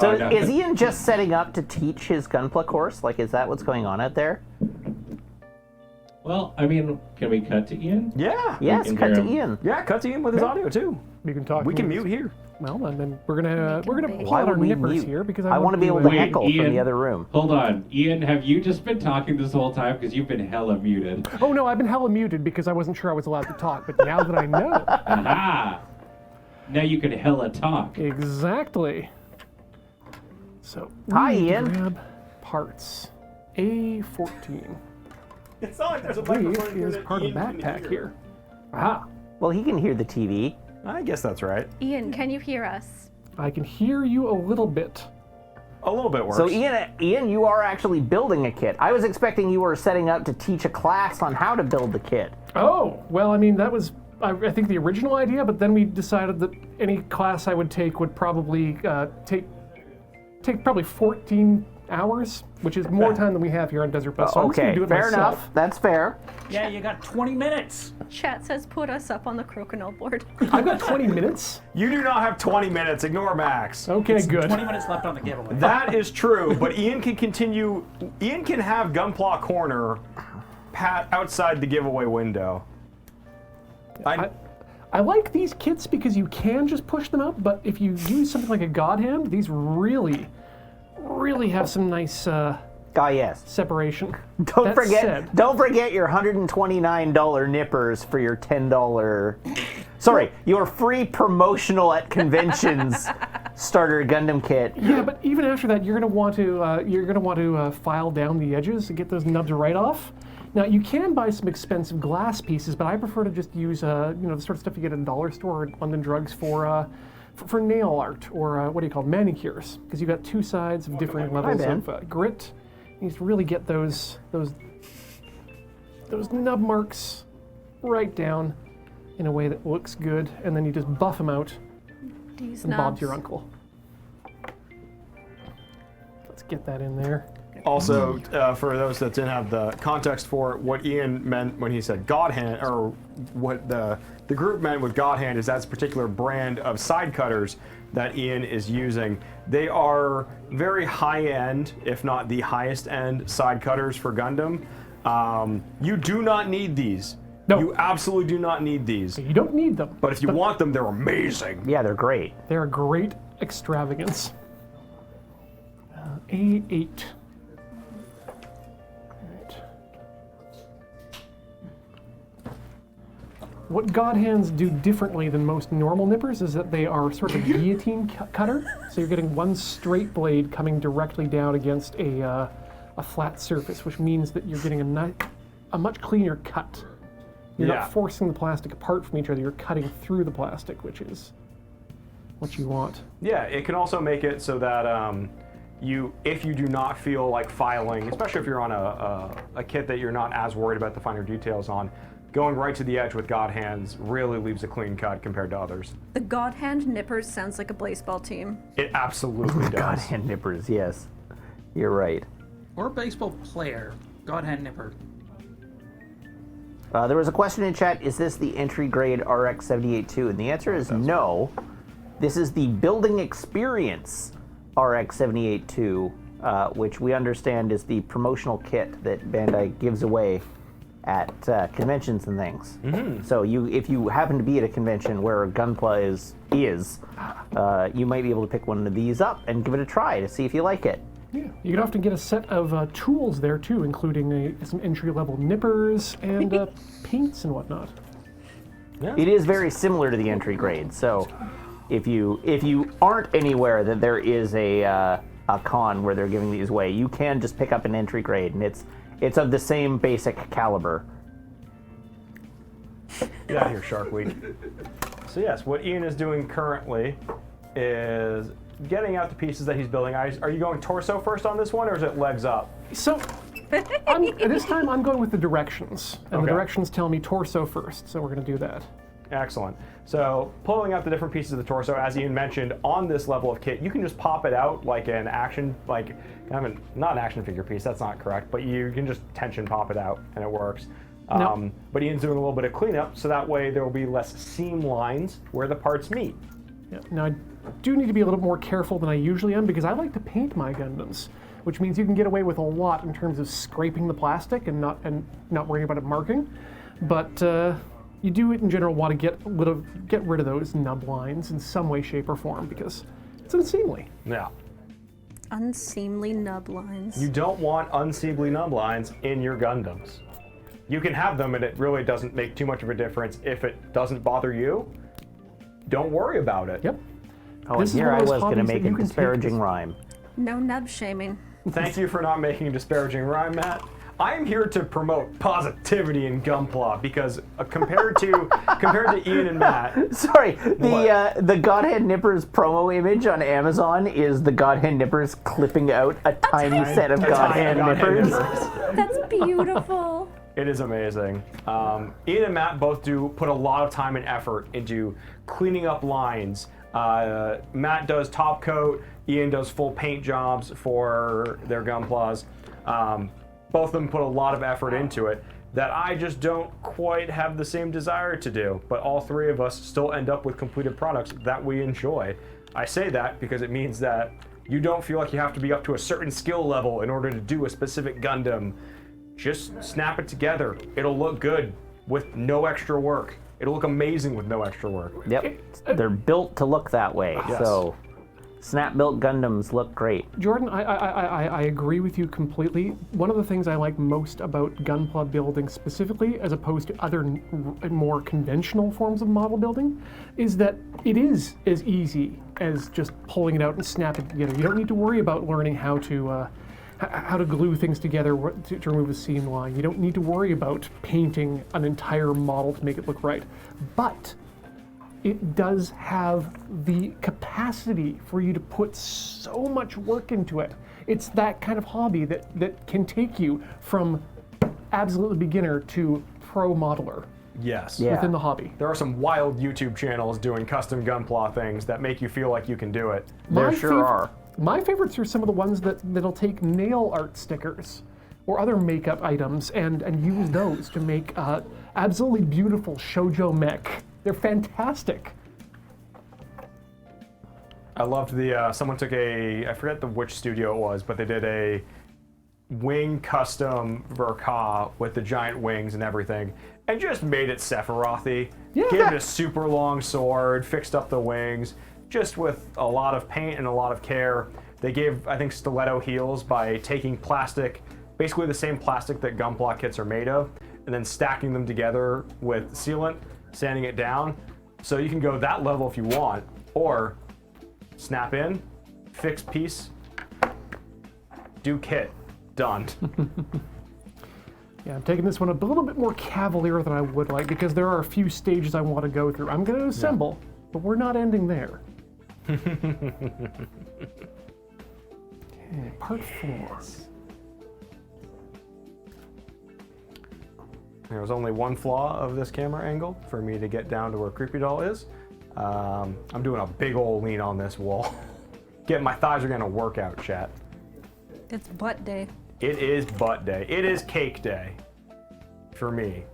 So is Ian just setting up to teach his Gunpla course? Like, is that what's going on out there? Well, I mean, can we cut to Ian? Yeah. Yes, cut to Ian. Yeah, cut to Ian with his audio too. You can talk. We can mute here. Well, and then we're gonna pull Why out our would we nippers mute? here because I want to be able to heckle from Ian, the other room. Hold on. Ian, have you just been talking this whole time? Because you've been hella muted. Oh no, I've been hella muted because I wasn't sure I was allowed to talk. But now that I know, Aha! Now you can hella talk. exactly. So Hi, we need to Ian. grab parts. A14. It's not like there's a Is part of the backpack here. Aha. Well, he can hear the TV. I guess that's right. Ian, can you hear us? I can hear you a little bit. A little bit worse. So Ian, you are actually building a kit. I was expecting you were setting up to teach a class on how to build the kit. Oh, well, I mean, that was, I think, the original idea, but then we decided that any class I would take would probably take probably 14 hours, which is more time than we have here on Desert Bus. So I'm just gonna Okay, do it fair myself. enough. That's fair. Yeah, you got 20 minutes. Chat says put us up on the crokinole board. I've got 20 minutes. You do not have 20 minutes. Ignore Max. Okay, good. 20 minutes left on the giveaway. That is true, but Ian can continue. Ian can have Gunpla Corner outside the giveaway window. I like these kits because you can just push them up, but if you use something like a God Hand, these really have some nice Yes. separation. Don't That said, forget your $129 nippers for your $10. Sorry, your free promotional at conventions starter Gundam kit. yeah, but even after that, you're gonna want to file down the edges and get those nubs right off. Now you can buy some expensive glass pieces, but I prefer to just use the sort of stuff you get at a dollar store or London Drugs for nail art or what do you call it, manicures, because you've got two sides of different levels of grit. You need to really get those nub marks right down in a way that looks good, and then you just buff them out These and bob knobs. to your uncle. Let's get that in there. Also, for those that didn't have the context for it, what Ian meant when he said God Hand, or what the group meant with God Hand, is that's a particular brand of side cutters that Ian is using. They are very high-end, if not the highest-end side cutters for Gundam. You do not need these. No. You absolutely do not need these. You don't need them, But if you want them, they're amazing. Yeah, they're great. they're a great extravagance. A8. Alright. What God Hands do differently than most normal nippers is that they are sort of a guillotine cutter. So you're getting one straight blade coming directly down against a flat surface, which means that you're getting a much cleaner cut. You're not forcing the plastic apart from each other, you're cutting through the plastic, which is what you want. Yeah, it can also make it so that if you do not feel like filing, especially if you're on a kit that you're not as worried about the finer details on, going right to the edge with God Hands really leaves a clean cut compared to others. The God Hand Nippers sounds like a baseball team. It absolutely does. God hand nippers, yes. You're right. Or a baseball player. God Hand Nipper. There was a question in chat, is this the entry grade RX-78-2? And the answer is no. This is the Building Experience RX-78-2, which we understand is the promotional kit that Bandai gives away at conventions and things. Mm-hmm. So if you happen to be at a convention where Gunpla is, you might be able to pick one of these up and give it a try to see if you like it. Yeah, you can often get a set of tools there too, including some entry-level nippers and paints and whatnot. Yeah. It is very similar to the entry grade, so if you aren't anywhere that there is a con where they're giving these away, you can just pick up an entry grade, and it's of the same basic caliber. Get out of here, Shark Week. So yes, what Ian is doing currently is getting out the pieces that he's building. Are you going torso first on this one, or is it legs up? So, this time I'm going with the directions, and the Okay. directions tell me torso first, so we're going to do that. Excellent. So pulling out the different pieces of the torso, as Ian mentioned, on this level of kit, you can just pop it out like an action, not an action figure piece, that's not correct, but you can just tension pop it out and it works. No. But Ian's doing a little bit of cleanup, so that way there will be less seam lines where the parts meet. Yeah. Now, do need to be a little more careful than I usually am because I like to paint my Gundams, which means you can get away with a lot in terms of scraping the plastic and not worrying about it marking. But you do in general want to get rid of those nub lines in some way, shape, or form because it's unseemly. Yeah. Unseemly nub lines. You don't want unseemly nub lines in your Gundams. You can have them and it really doesn't make too much of a difference. If it doesn't bother you, don't worry about it. Yep. Oh, and This is here one I of those was going to hobbies make that a you can take disparaging this- rhyme. No nub shaming. Thank you for not making a disparaging rhyme, Matt. I am here to promote positivity in Gunpla because compared to Ian and Matt, Sorry, the Godhead Nippers promo image on Amazon is the Godhead Nippers clipping out a tiny set of Godhead Nippers. That's beautiful. it is amazing. Ian and Matt both do put a lot of time and effort into cleaning up lines. Matt does top coat, Ian does full paint jobs for their Gunplas. Both of them put a lot of effort into it that I just don't quite have the same desire to do, but all three of us still end up with completed products that we enjoy. I say that because it means that you don't feel like you have to be up to a certain skill level in order to do a specific Gundam. Just snap it together. It'll look good with no extra work. It'll look amazing with no extra work. Yep, they're built to look that way. Yes. So, snap-built Gundams look great. Jordan, I agree with you completely. One of the things I like most about Gunpla building specifically, as opposed to other more conventional forms of model building, is that it is as easy as just pulling it out and snapping it together. You don't need to worry about learning how to glue things together to remove a seam line. You don't need to worry about painting an entire model to make it look right. But it does have the capacity for you to put so much work into it. It's that kind of hobby that can take you from absolutely beginner to pro modeler Yes. Yeah. within the hobby. There are some wild YouTube channels doing custom Gunpla things that make you feel like you can do it. There sure are. My favorites are some of the ones that'll take nail art stickers or other makeup items and use those to make absolutely beautiful shoujo mech. They're fantastic. I loved someone took I forget which studio it was, but they did a wing custom Verka with the giant wings and everything, and just made it Sephiroth-y. Yeah. Gave it a super long sword, fixed up the wings, just with a lot of paint and a lot of care. They gave, I think, stiletto heels by taking plastic, basically the same plastic that Gunpla kits are made of, and then stacking them together with sealant, sanding it down. So you can go that level if you want, or snap in, fix piece, do kit, done. Yeah, I'm taking this one a little bit more cavalier than I would like because there are a few stages I want to go through. I'm going to assemble, but we're not ending there. Okay, part 4. There was only one flaw of this camera angle for me to get down to where Creepy Doll is. I'm doing a big old lean on this wall. My thighs are gonna work out, chat. It's butt day. It is butt day. It is cake day. For me.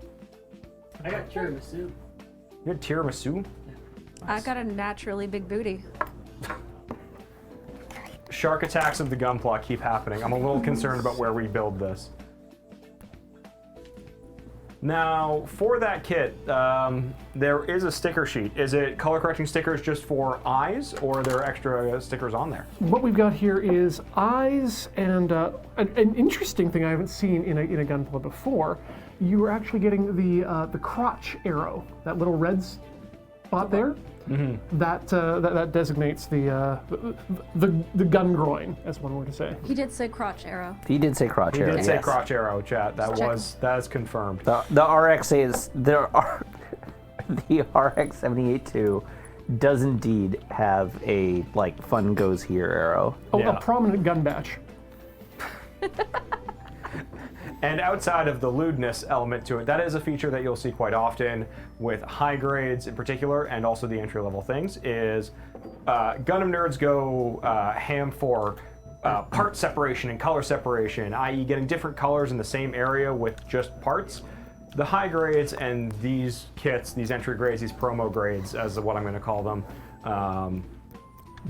I got tiramisu. You had tiramisu? I got a naturally big booty. Shark attacks of the Gunpla keep happening. I'm a little concerned about where we build this. Now, for that kit, there is a sticker sheet. Is it color correcting stickers just for eyes, or are there extra stickers on there? What we've got here is eyes and an interesting thing I haven't seen in a Gunpla before. You are actually getting the crotch arrow, that little red spot there. Mm-hmm. That designates the gun groin, as one were to say. He did say crotch arrow. He did say crotch He arrow. did say yes. crotch arrow, chat. That is confirmed. The RX is the RX-78-2 does indeed have a fun goes here arrow. Oh, Yeah. a prominent gun batch. And outside of the lewdness element to it, that is a feature that you'll see quite often with high grades in particular, and also the entry-level things, is Gundam nerds go ham for part separation and color separation, i.e. getting different colors in the same area with just parts. The high grades and these kits, these entry grades, these promo grades, as what I'm going to call them,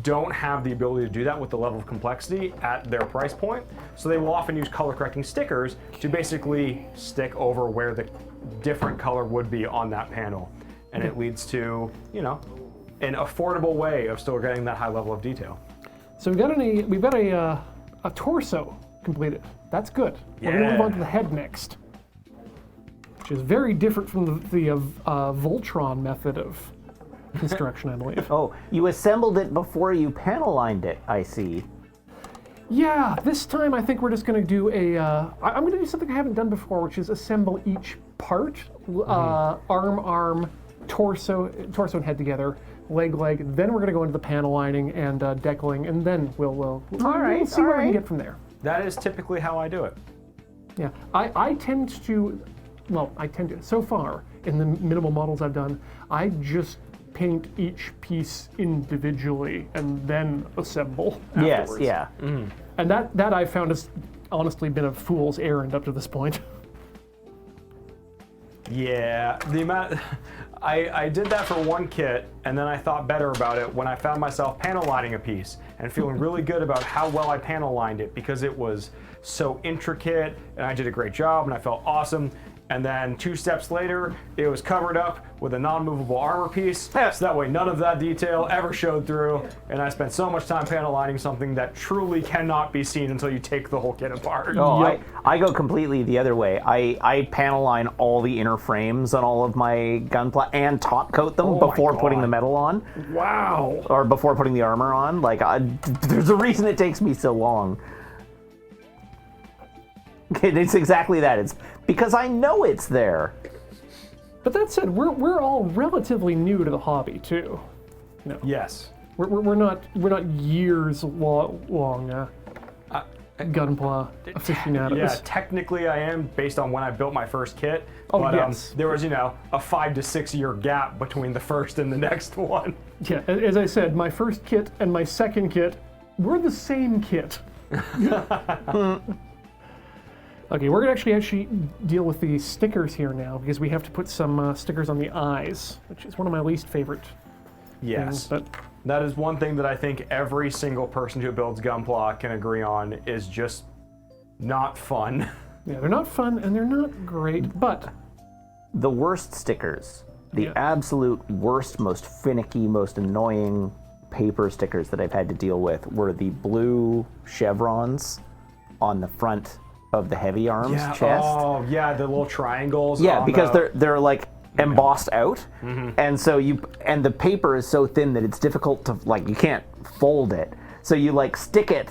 don't have the ability to do that with the level of complexity at their price point. So they will often use color correcting stickers to basically stick over where the different color would be on that panel. And it leads to, you know, an affordable way of still getting that high level of detail. So we've got a torso completed. That's good. We're going to move on to the head next, which is very different from the Voltron method of construction, I believe. Oh, you assembled it before you panel lined it, I see. Yeah, this time I think we're just going to do I'm going to do something I haven't done before, which is assemble each part, arm, torso and head together, leg. Then we're going to go into the panel lining and decaling, and then we'll see what we can get from there. That is typically how I do it. Yeah, I tend to, so far, in the minimal models I've done, I just paint each piece individually and then assemble afterwards. Yes, yeah. And that I've found has honestly been a fool's errand up to this point. Yeah, the amount I did that for one kit, and then I thought better about it when I found myself panel lining a piece and feeling really good about how well I panel lined it because it was so intricate and I did a great job and I felt awesome. And then 2 steps later, it was covered up with a non-movable armor piece, so that way none of that detail ever showed through, and I spent so much time panel lining something that truly cannot be seen until you take the whole kit apart. Oh, yep. I go completely the other way. I panel line all the inner frames on all of my gunpla and top coat them before putting the metal on. Wow. Or before putting the armor on. Like, there's a reason it takes me so long. It's exactly that. It's because I know it's there. But that said, we're all relatively new to the hobby too. No. Yes. We're not years long gunpla aficionados. Yeah, technically I am based on when I built my first kit. Oh, but yes. There was, a 5 to 6 year gap between the first and the next one. Yeah, as I said, my first kit and my second kit were the same kit. Okay, we're going to actually deal with the stickers here now because we have to put some stickers on the eyes, which is one of my least favorite Yes. things. But That is one thing that I think every single person who builds Gunpla can agree on is just not fun. yeah, they're not fun and they're not great, but The worst stickers, the Yeah. absolute worst, most finicky, most annoying paper stickers that I've had to deal with were the blue chevrons on the front of the heavy arms chest. Oh, yeah, the little triangles. Yeah, on because the... they're like embossed out, and so the paper is so thin that it's difficult to you can't fold it. So you stick it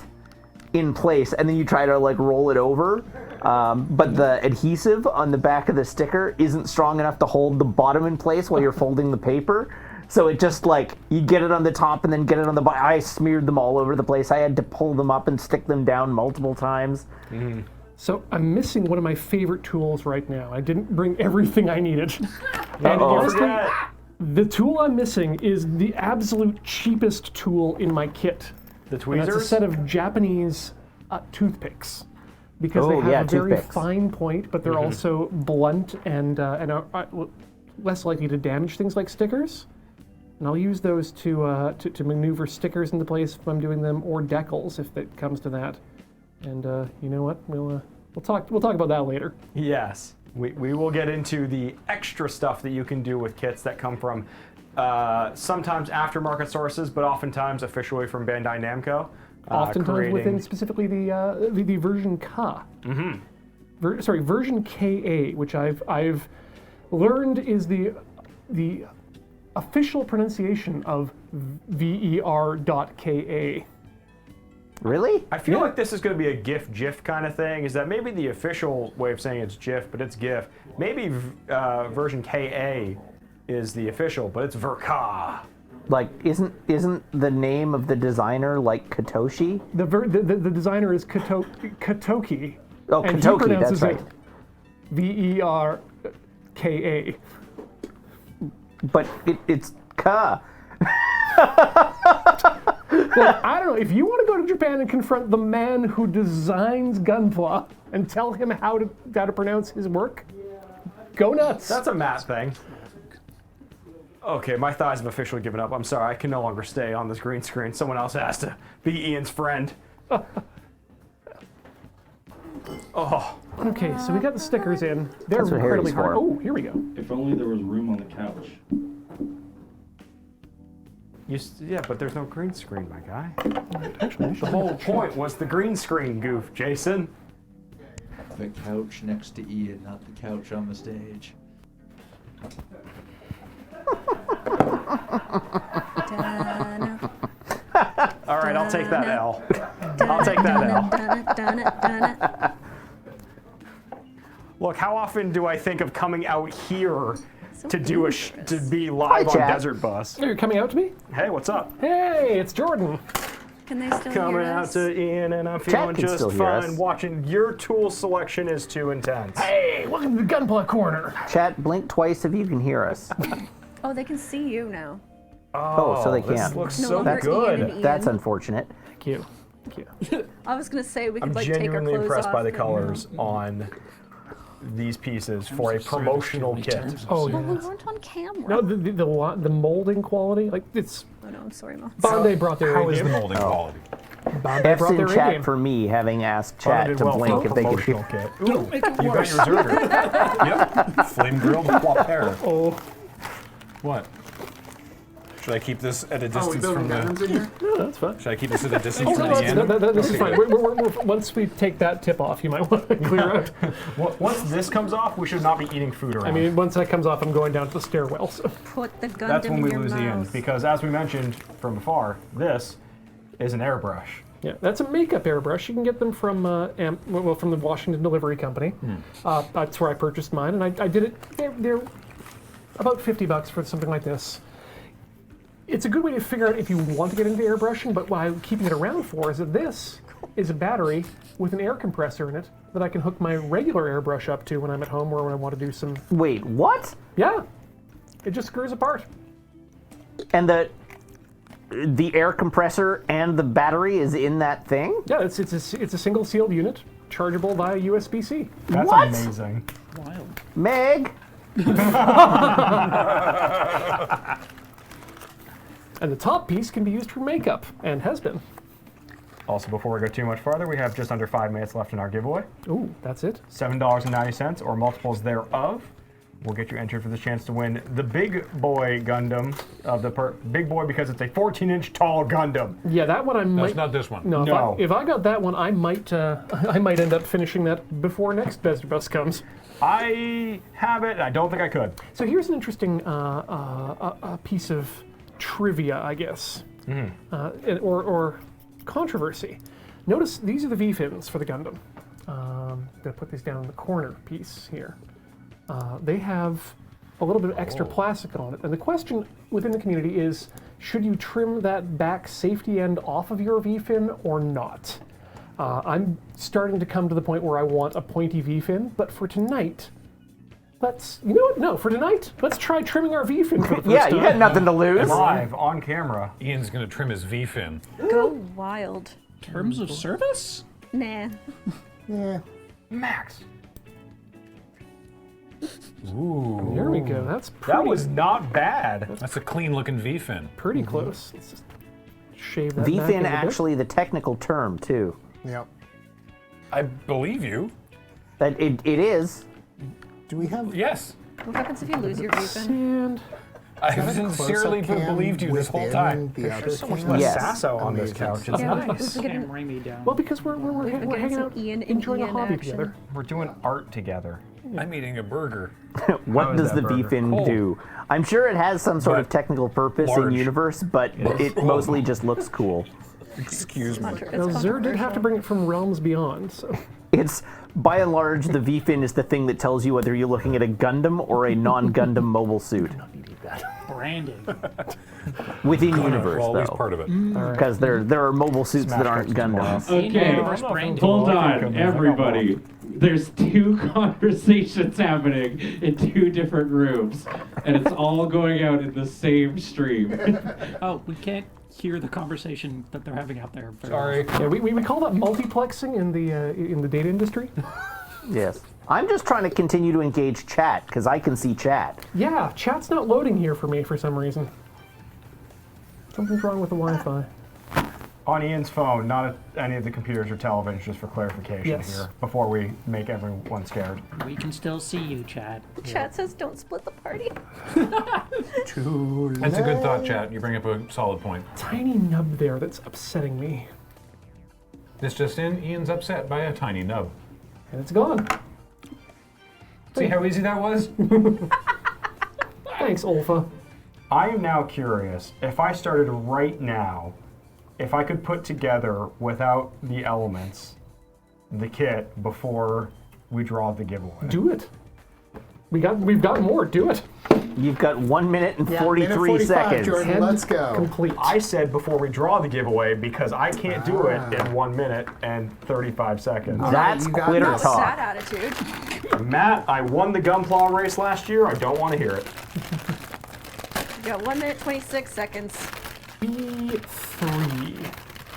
in place, and then you try to roll it over. But the adhesive on the back of the sticker isn't strong enough to hold the bottom in place while you're folding the paper. So it just you get it on the top and then get it on the bottom. I smeared them all over the place. I had to pull them up and stick them down multiple times. So I'm missing one of my favorite tools right now. I didn't bring everything I needed. And honestly, the tool I'm missing is the absolute cheapest tool in my kit. The And tweezers? it's a set of Japanese toothpicks. Because they have a very toothpicks. fine point, but they're also blunt and are less likely to damage things like stickers. And I'll use those to maneuver stickers into place if I'm doing them, or decals if it comes to that. And you know what? We'll talk about that later. Yes. We will get into the extra stuff that you can do with kits that come from sometimes aftermarket sources, but oftentimes officially from Bandai Namco. Oftentimes within specifically the version Ka. Version KA, which I've learned is the official pronunciation of ver.ka. Really? I feel like this is going to be a GIF kind of thing. Is that maybe the official way of saying it's GIF, but it's GIF. Maybe version KA is the official, but it's Verka. Isn't the name of the designer Katoshi? The designer is Katoki. Oh, and Katoki, he pronounces that's right. it Verka. But it's Ka. Well, I don't know. If you want to go to Japan and confront the man who designs Gunpla and tell him how to pronounce his work, go nuts. That's a Matt thing. Okay, my thighs have officially given up. I'm sorry, I can no longer stay on this green screen. Someone else has to be Ian's friend. Oh. Okay, so we got the stickers in. They're That's what incredibly Harry's hard. for. Oh, here we go. If only there was room on the couch. Yeah, but there's no green screen, my guy. Actually, The whole point was the green screen goof, Jason. The couch next to Ian, not the couch on the stage. Dun, All right, I'll take that Dun, L. dun, I'll take that dun, L. dun, dun, dun. Look, how often do I think of coming out here So to do dangerous. to be live on chat. Desert Bus? You're coming out to me? Hey, what's up? Hey, it's Jordan. Can they still Coming hear out us? to Ian, and I'm Chat feeling can just still hear fine. us. Watching your tool selection is too intense. Hey, welcome to the Gunpla Corner. Chat, blink twice if you can hear us. Oh, they can see you now. Oh, so they This can. looks No so longer good. Ian and Ian. That's unfortunate. Thank you. Thank you. I was gonna say we could I'm like take our genuinely clothes impressed off. by the and- colors on these pieces for a promotional kit. Oh, Well, we yeah. weren't on camera. No, the molding quality, like it's Oh no, I'm sorry, Mom. Bondi brought their How A is the game. molding quality? Bondi F's brought in their A chat game. for me, having asked But I chat did to well for blink a if they could promotional hear. kit. Ooh, you got your Zerger. Yep. Flame grilled flop hair. Oh, What? Should I keep this at a distance from the? no, that's fine. Should I keep this at a distance Oh, from no, the that's, end? this is fine. Once we take that tip off, you might want to clear out. Once this comes off, we should not be eating food around. I mean, once that comes off, I'm going down to the stairwell. So. Put the Gundam that's when we in your lose Ian, mouth. because as we mentioned from afar, this is an airbrush. Yeah, that's a makeup airbrush. You can get them from from the Washington Delivery Company. That's where I purchased mine, and I did it. They're about $50 for something like this. It's a good way to figure out if you want to get into airbrushing, but what I'm keeping it around for is that this is a battery with an air compressor in it that I can hook my regular airbrush up to when I'm at home or when I want to do some. Wait, what? Yeah, it just screws apart. And the air compressor and the battery is in that thing? Yeah, it's a single sealed unit, chargeable via USB-C. That's What? amazing. Wild. Meg? And the top piece can be used for makeup, and has been. Also, before we go too much farther, we have just under 5 minutes left in our giveaway. Ooh, that's it. $7.90 or multiples thereof will get you entered for the chance to win the Big Boy Gundam of the Big Boy because it's a 14-inch tall Gundam. Yeah, that one I might. That's not this one. No, No. if I got that one, I might end up finishing that before next Desert Bus comes. I have it. I don't think I could. So here's an interesting piece of trivia, I guess, or controversy. Notice these are the V-fins for the Gundam. I'm gonna put these down in the corner piece here. They have a little bit of extra plastic on it, and the question within the community is: should you trim that back safety end off of your V-fin or not? I'm starting to come to the point where I want a pointy V-fin, but for tonight, you know what? No, for tonight, let's try trimming our V-fin for the first Yeah, time. you got nothing to lose. Live on camera. Ian's gonna trim his V-fin. Go wild. Terms of service? Nah. Max. Ooh. There we go. That's pretty, That was not bad. That's a clean-looking V-fin. pretty close. Let's just shave that back in V-fin a bit. actually the technical term too. Yep. I believe you. That it is. Do we have Yes. What happens if you lose your V-fin? And I sincerely believed you this whole time. The other So much cam? less Yes. sasso on this Amazing. couch. It's Yeah, nice. we're getting, Cam ring me down. well, because we're been getting hanging some out, Ian and enjoying a Ian hobby action. together. We're doing art together. I'm eating a burger. What is does that the burger? V-fin Cold. do? I'm sure it has some sort of But technical purpose in large. universe, but it mostly just looks cool. Excuse me. Now, Zer did have to bring it from realms beyond, so. It's by and large the V-fin is the thing that tells you whether you're looking at a Gundam or a non-Gundam mobile suit Branding. within universe, Always though, part of it. because there are mobile suits that aren't Gundams. Okay, Universe branding. hold on, everybody. There's two conversations happening in two different rooms, and it's all going out in the same stream. Oh, we can't hear the conversation that they're having out there. very Sorry. Yeah, we call that multiplexing in the data industry. Yes. I'm just trying to continue to engage chat, because I can see chat. Yeah, chat's not loading here for me for some reason. Something's wrong with the Wi-Fi. On Ian's phone, not at any of the computers or television, just for clarification Yes. here, before we make everyone scared. We can still see you, Chad. Chat says don't split the party. That's a good thought, chat. You bring up a solid point. Tiny nub there that's upsetting me. This just in, Ian's upset by a tiny nub. And it's gone. See how easy that was? Thanks, Olfa. I am now curious, if I started right now, if I could put together, without the elements, the kit before we draw the giveaway. Do it. We've got more. Do it. You've got 1 minute and 43 minute 45, seconds. Jordan, let's go. Complete. I said before we draw the giveaway because I can't do it in 1 minute and 35 seconds. That's you got quitter this. talk. Sad attitude. Matt, I won the Gunpla race last year. I don't want to hear it. You got 1 minute 26 seconds. B3.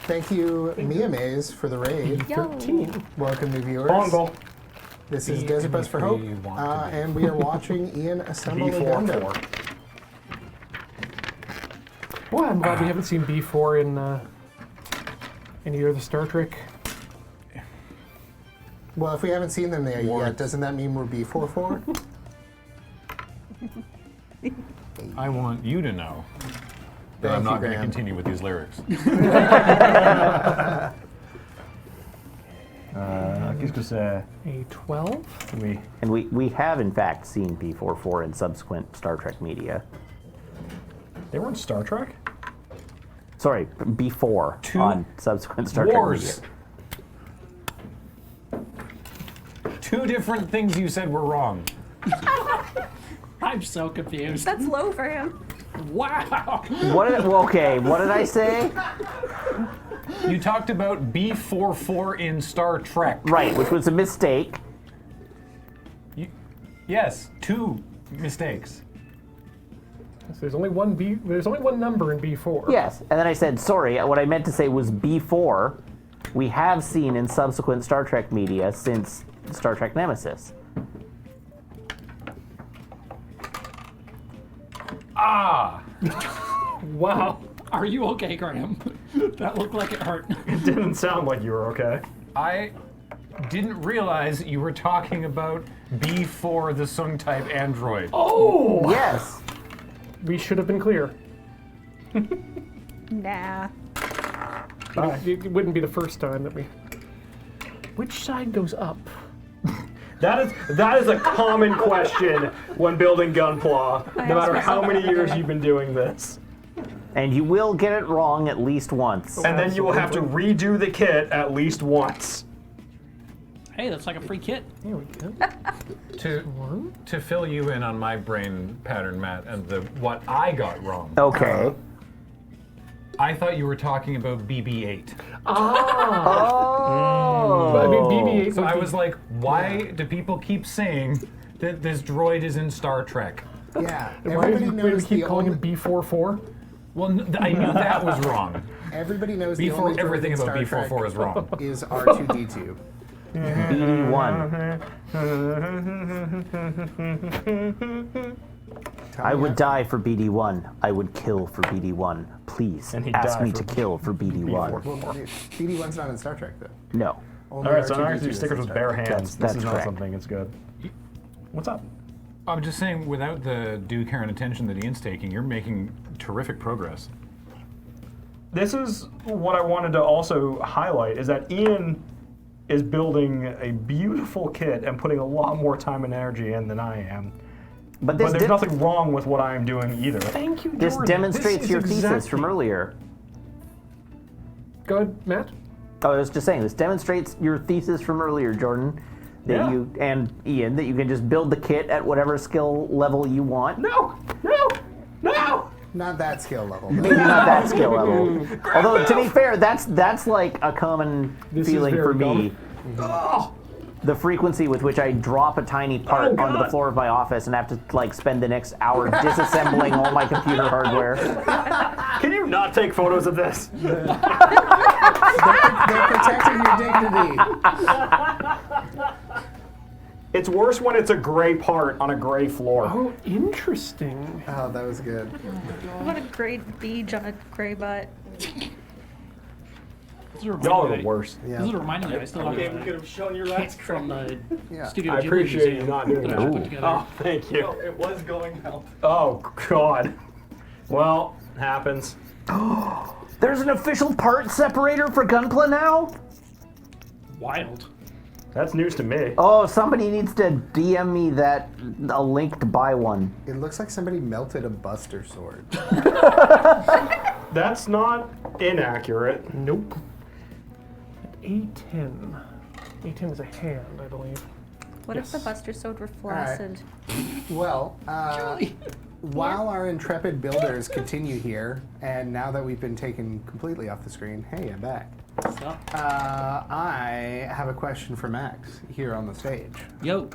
Thank you, Mia Maze, for the raid. Yo. 13. Welcome, new viewers. Bongle. This is Desert Bus for Hope, and we are watching Ian assemble a Gundam. B44. Boy, I'm glad we haven't seen B4 in either of the Star Trek. Well, if we haven't seen them there yet, doesn't that mean we're B44? I want you to know that I'm not going to continue with these lyrics. Qu'est-ce que c'est? A 12. Oui. And we have, in fact, seen B44 in subsequent Star Trek media. They were in Star Trek? Sorry, B4 Two on subsequent Star Wars. Trek media. Two different things you said were wrong. I'm so confused. That's low for him. Wow. What did I say? You talked about B44 in Star Trek. Right, which was a mistake. Yes, two mistakes. So there's only one number in B4. Yes, and then I said, sorry, what I meant to say was B4 we have seen in subsequent Star Trek media since Star Trek Nemesis. Ah! Wow. Are you okay, Graham? That looked like it hurt. It didn't sound like you were okay. I didn't realize you were talking about B4, the Sung-type android. Oh! Yes. We should have been clear. Nah. It wouldn't be the first time that we... Which side goes up? That is a common question when building Gunpla, no matter how many years you've been doing this. And you will get it wrong at least once. And then you will have to redo the kit at least once. Hey, that's like a free kit. Here we go. To fill you in on my brain pattern, Matt, and what I got wrong. Okay. I thought you were talking about BB-8. Oh. But I mean, BB-8. So I was like, why do people keep saying that this droid is in Star Trek? Yeah, Why everybody do we knows keep the calling only, him B44? Well, I knew that was wrong. everybody knows the B4, only droid everything in about Star B44 Trek is wrong. is R2-D2. BD1. I would die for BD1. I would kill for BD1. Please, And he'd ask die me for to kill for BD1. Well, BD-1's not in Star Trek, though. No. Only Alright, so R2-D2 now I have to do is stickers in with Star bare Trek. hands. That's This is not correct. something that's good. What's up? I'm just saying, without the due care and attention that Ian's taking, you're making terrific progress. This is what I wanted to also highlight, is that Ian is building a beautiful kit and putting a lot more time and energy in than I am. But But there's nothing wrong with what I am doing either. Thank you, Jordan. this demonstrates is your thesis exactly- from earlier. Go ahead, Matt. Oh, I was just saying, this demonstrates your thesis from earlier, Jordan. That Yeah. you and Ian, that you can just build the kit at whatever skill level you want. No! Not that skill level. Maybe not that skill level. Although, to be fair, that's like a common This is feeling very for me. The frequency with which I drop a tiny part onto the floor of my office and have to like spend the next hour disassembling all my computer hardware. Can you not take photos of this? They're protecting your dignity. It's worse when it's a gray part on a gray floor. Oh, interesting. Oh, that was good. What a great beach on a gray butt. Y'all are the worst. This is reminding me, I still have Okay, we could have shown your last from the Yeah. Studio I Ghibli appreciate you Museum not doing that I that. put together. Oh, thank you. No, it was going out. Oh, God. Well, happens. There's an official part separator for Gunpla now? Wild. That's news to me. Oh, somebody needs to DM me a link to buy one. It looks like somebody melted a Buster sword. That's not inaccurate. Nope. A10. A10 is a hand, I believe. What if the Buster Sword were right. flaccid? Well, while our intrepid builders continue here, and now that we've been taken completely off the screen, hey, I'm back. I have a question for Max here on the stage. Yo.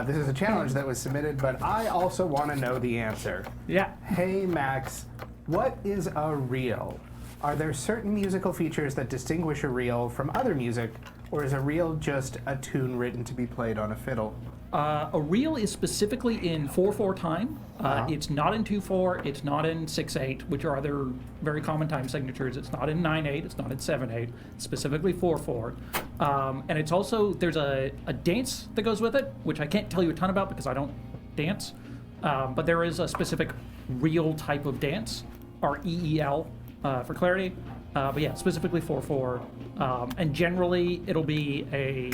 This is a challenge that was submitted, but I also want to know the answer. Yeah. Hey, Max, what is a reel? Are there certain musical features that distinguish a reel from other music, or is a reel just a tune written to be played on a fiddle? A reel is specifically in 4/4 time. It's not in 2/4. It's not in 6/8, which are other very common time signatures. It's not in 9/8. It's not in 7/8. Specifically 4/4. And it's also there's a dance that goes with it, which I can't tell you a ton about because I don't dance. But there is a specific reel type of dance, REEL for clarity. But yeah, specifically 4/4. And generally it'll be a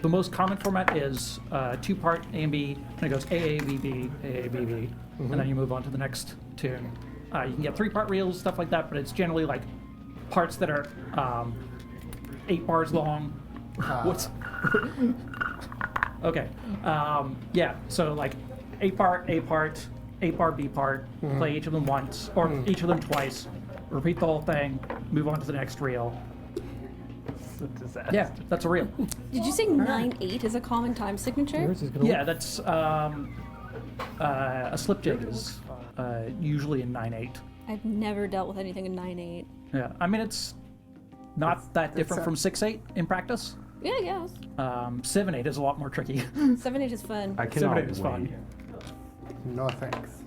the most common format is 2-part A and B, and it goes A, B, B, A, B, B, and then you move on to the next tune. You can get 3-part reels, stuff like that, but it's generally like parts that are 8 bars long. What's okay? Yeah, so like 8-part, A part, 8-bar B part. Play each of them once or each of them twice. Repeat the whole thing. Move on to the next reel. Yeah, that's a reel. Did you say 9/8 is a common time signature? Yours is gonna Yeah, that's a slip jig is usually in 9/8. I've never dealt with anything in 9/8. Yeah, I mean it's not that different from 6/8 in practice. Yeah, I guess. 7/8 is a lot more tricky. 7/8 is fun. I cannot 7/8 is wait. fun. No thanks.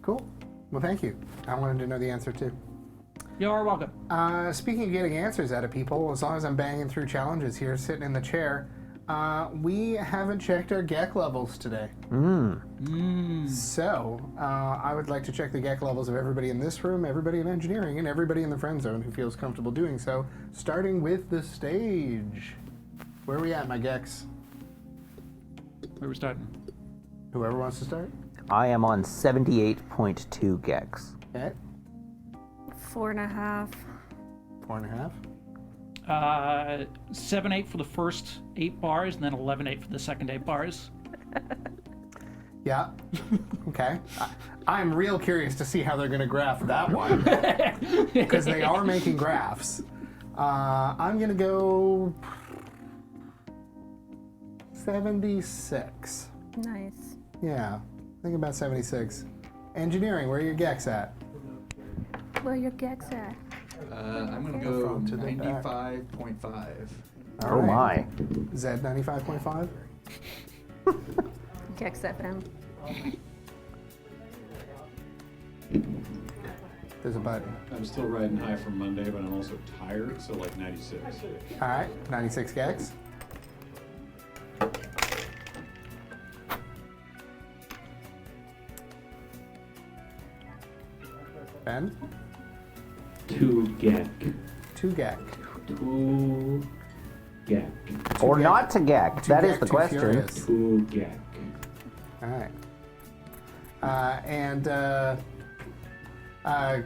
Cool. Well, thank you. I wanted to know the answer too. You're welcome. Speaking of getting answers out of people, as long as I'm banging through challenges here, sitting in the chair, we haven't checked our GEC levels today. So, I would like to check the GEC levels of everybody in this room, everybody in engineering, and everybody in the friend zone who feels comfortable doing so, starting with the stage. Where are we at, my GECs? Where we starting? Whoever wants to start? I am on 78.2 gex. Okay. 4.5. 4.5. 7/8 for the first 8 bars, and then 11/8 for the second 8 bars. Yeah. Okay. I'm real curious to see how they're going to graph that one. Because they are making graphs. I'm going to go 76. Nice. Yeah. Think about 76. Engineering, where are your GECs at? Where your gex at? I'm going to go Front to the back. 95.5. Oh my. Zed 95.5? Gex FM. There's a button. I'm still riding high from Monday, but I'm also tired, so like 96. All right, 96 GECs. Ben? 2 gek. 2 GEC. 2 gek. Or not to gek. Two That GEC, is the two question. furious. 2 gek. All right.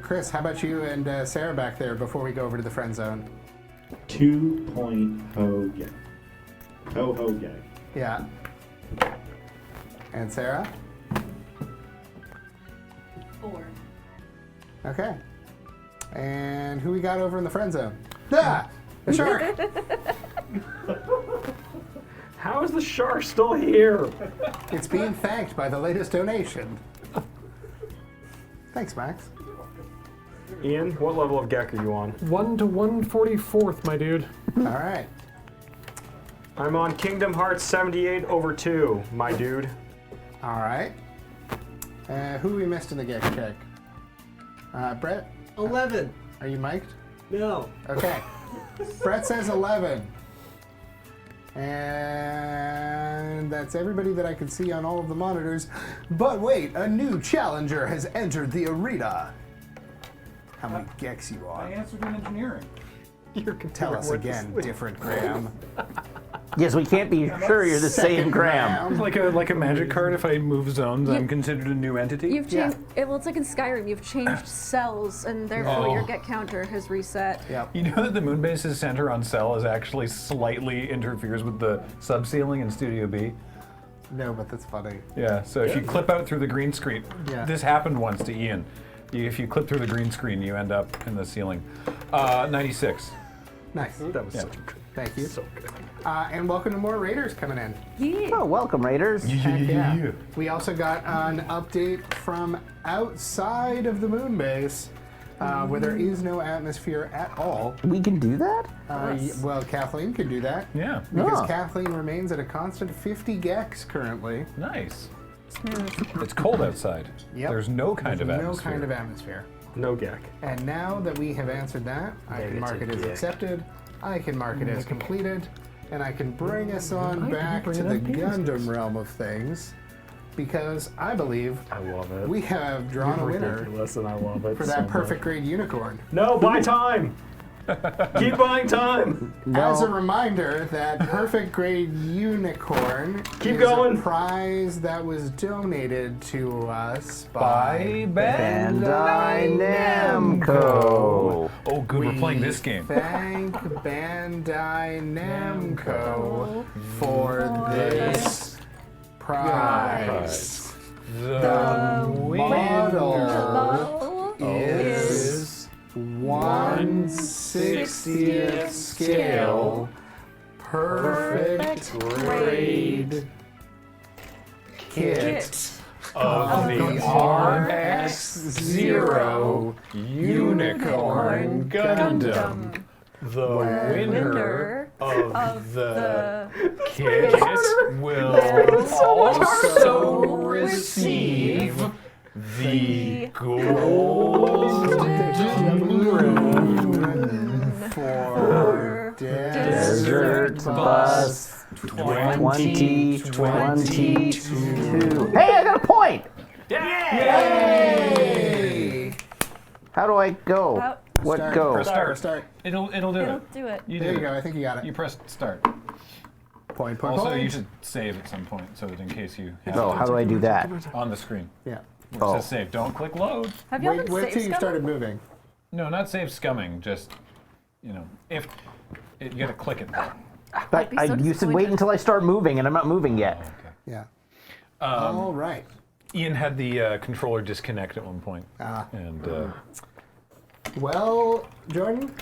Chris, how about you and Sarah back there before we go over to the friend zone? 2.0 gek. Ho ho gek. Yeah. And Sarah? 4. Okay. And who we got over in the friend zone? Ah! The shark! How is the shark still here? It's being thanked by the latest donation. Thanks, Max. Ian, what level of GEC are you on? 1 to 144th, my dude. All right. I'm on Kingdom Hearts 78/2, my dude. All right. Who we missed in the Gex check? Brett, 11. are you mic'd? No. Okay. Brett says 11. And that's everybody that I can see on all of the monitors. But wait, a new challenger has entered the arena. How many Gex you I are? answered in engineering. Tell us again, different Graham. Yes, we can't be sure you're the same Second Graham. Like a magic card, if I move zones, I'm considered a new entity? You've changed. Well, it's like in Skyrim. You've changed cells, and therefore your get counter has reset. Yep. You know that the Moonbase's center on cell is actually slightly interferes with the sub-ceiling in Studio B? No, but that's funny. Yeah, so if you clip out through the green screen, this happened once to Ian. If you clip through the green screen, you end up in the ceiling. 96. Nice. That was such a good. Thank you. So good. And welcome to more Raiders coming in. Yeah. Oh, welcome, Raiders. Heck yeah. We also got an update from outside of the moon base, where there is no atmosphere at all. We can do that? Well, Kathleen can do that. Yeah. Because Ah. Kathleen remains at a constant 50 Gex currently. Nice. It's cold outside. Yep. There's no kind of No atmosphere. kind of atmosphere. No Gek. And now that we have answered that, I can mark it as accepted, I can mark it as completed, and I can bring us on back to the Gundam realm of things, because I believe I love it. we have drawn a winner Listen, I love it for so that perfect much. grade unicorn. No, buy time! Keep buying time! As a reminder, that perfect grade unicorn Keep is going. a prize that was donated to us By Bandai Namco. Oh, good, we're playing this game. Thank Bandai Namco for this prize. The Model is 1/60th scale, perfect grade kit of the RX-0 Unicorn Gundam. The Winner of the kit will also receive the gold for Desert Bus 2022. Hey, I got a point! Yay! How do I go? Out. What Start. go? Start. It'll do It'll it. do it. You There do you it. go. I think you got You it. press start. Point. Also, point. you should save at some point, so that in case you have Oh, how do I do that? on the screen. Yeah. It Oh. says save. Don't click load. Have y'all Wait been till save you scumming? started moving. No, not save scumming. Just if you gotta click it. But be so you said wait disappointed. until I start moving, and I'm not moving yet. Yeah. All right. Ian had the controller disconnect at one point, Ah. and Well, Jordan,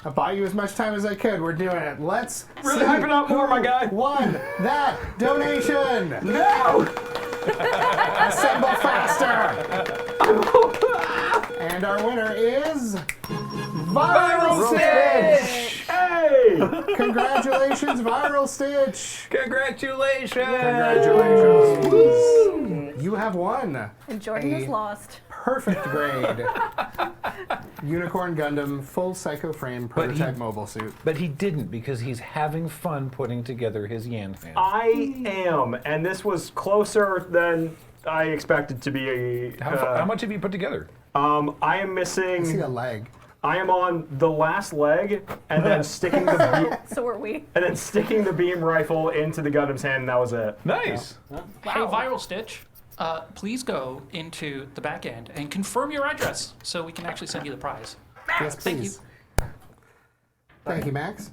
I'll buy you as much time as I could. We're doing it. Let's Really hype it up more, my guy! won that donation. No! Assemble faster. And our winner is Viral Stitch. Hey! Congratulations, Viral Stitch. congratulations! Congratulations. You have won. And Jordan is lost. Perfect grade. Unicorn Gundam full Psycho Frame prototype mobile suit. But he didn't because he's having fun putting together his Yan fan. I am, and this was closer than I expected to be. How much have you put together? I am I see missing. a leg. I am on the last leg, and then sticking the So are we. sticking the beam rifle into the Gundam's hand, and that was it. Nice. Hey, Viral Stitch, please go into the back end and confirm your address so we can actually send you the prize. Yes, Thank you. please. Thank you, Max.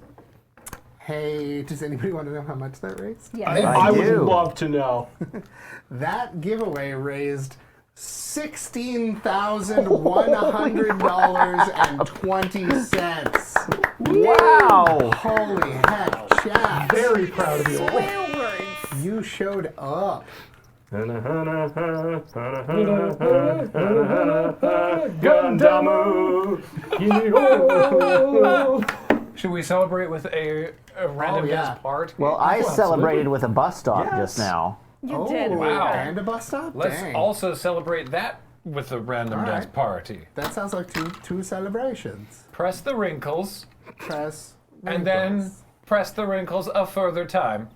Hey, does anybody want to know how much that raised? Yeah. I would do. love to know. That giveaway raised $16,100.20. Wow! Holy heck, chat. Very proud of you. Swear words. You showed up. Gundamu. Should we celebrate with a random yeah. dance part? Well, I celebrated with a bus stop just now. You did. wow. And a bus stop? Let's Dang. also celebrate that with a random All dance right. party. That sounds like two celebrations. Press the wrinkles, Press. and then wrinkles. press the wrinkles a further time.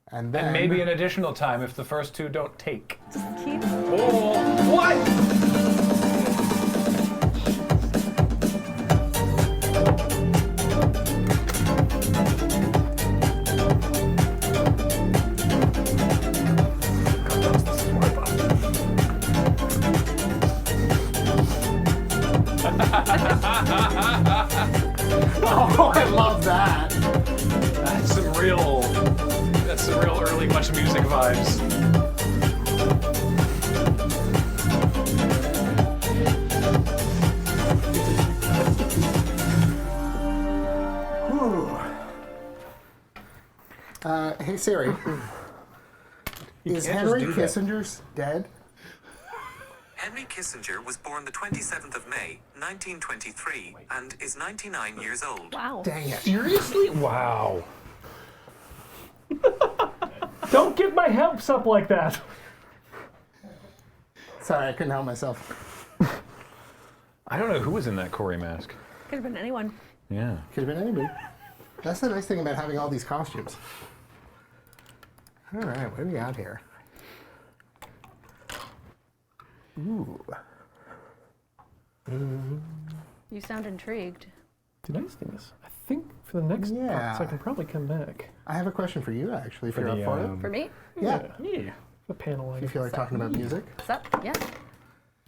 And then. And maybe an additional time if the first two don't take. Keep. Oh, what? Oh, I love that. That's some real early Much Music vibes. Hey Siri. Is can't Henry just do that. Kissinger dead? Henry Kissinger was born the 27th of May, 1923, and is 99 years old. Wow. Dang it. Seriously? Wow. Don't get my hopes up like that. Sorry, I couldn't help myself. I don't know who was in that Corey mask. Could have been anyone. Yeah. Could have been anybody. That's the nice thing about having all these costumes. All right, what do we got here? Ooh. You sound intrigued. The nice thing is, I think for the next Yeah. parts, I can probably come back. I have a question for you, actually, if you're the, up for it. For me? Yeah. Yeah. The panel If item. you feel like talking about music. What's up? Yeah.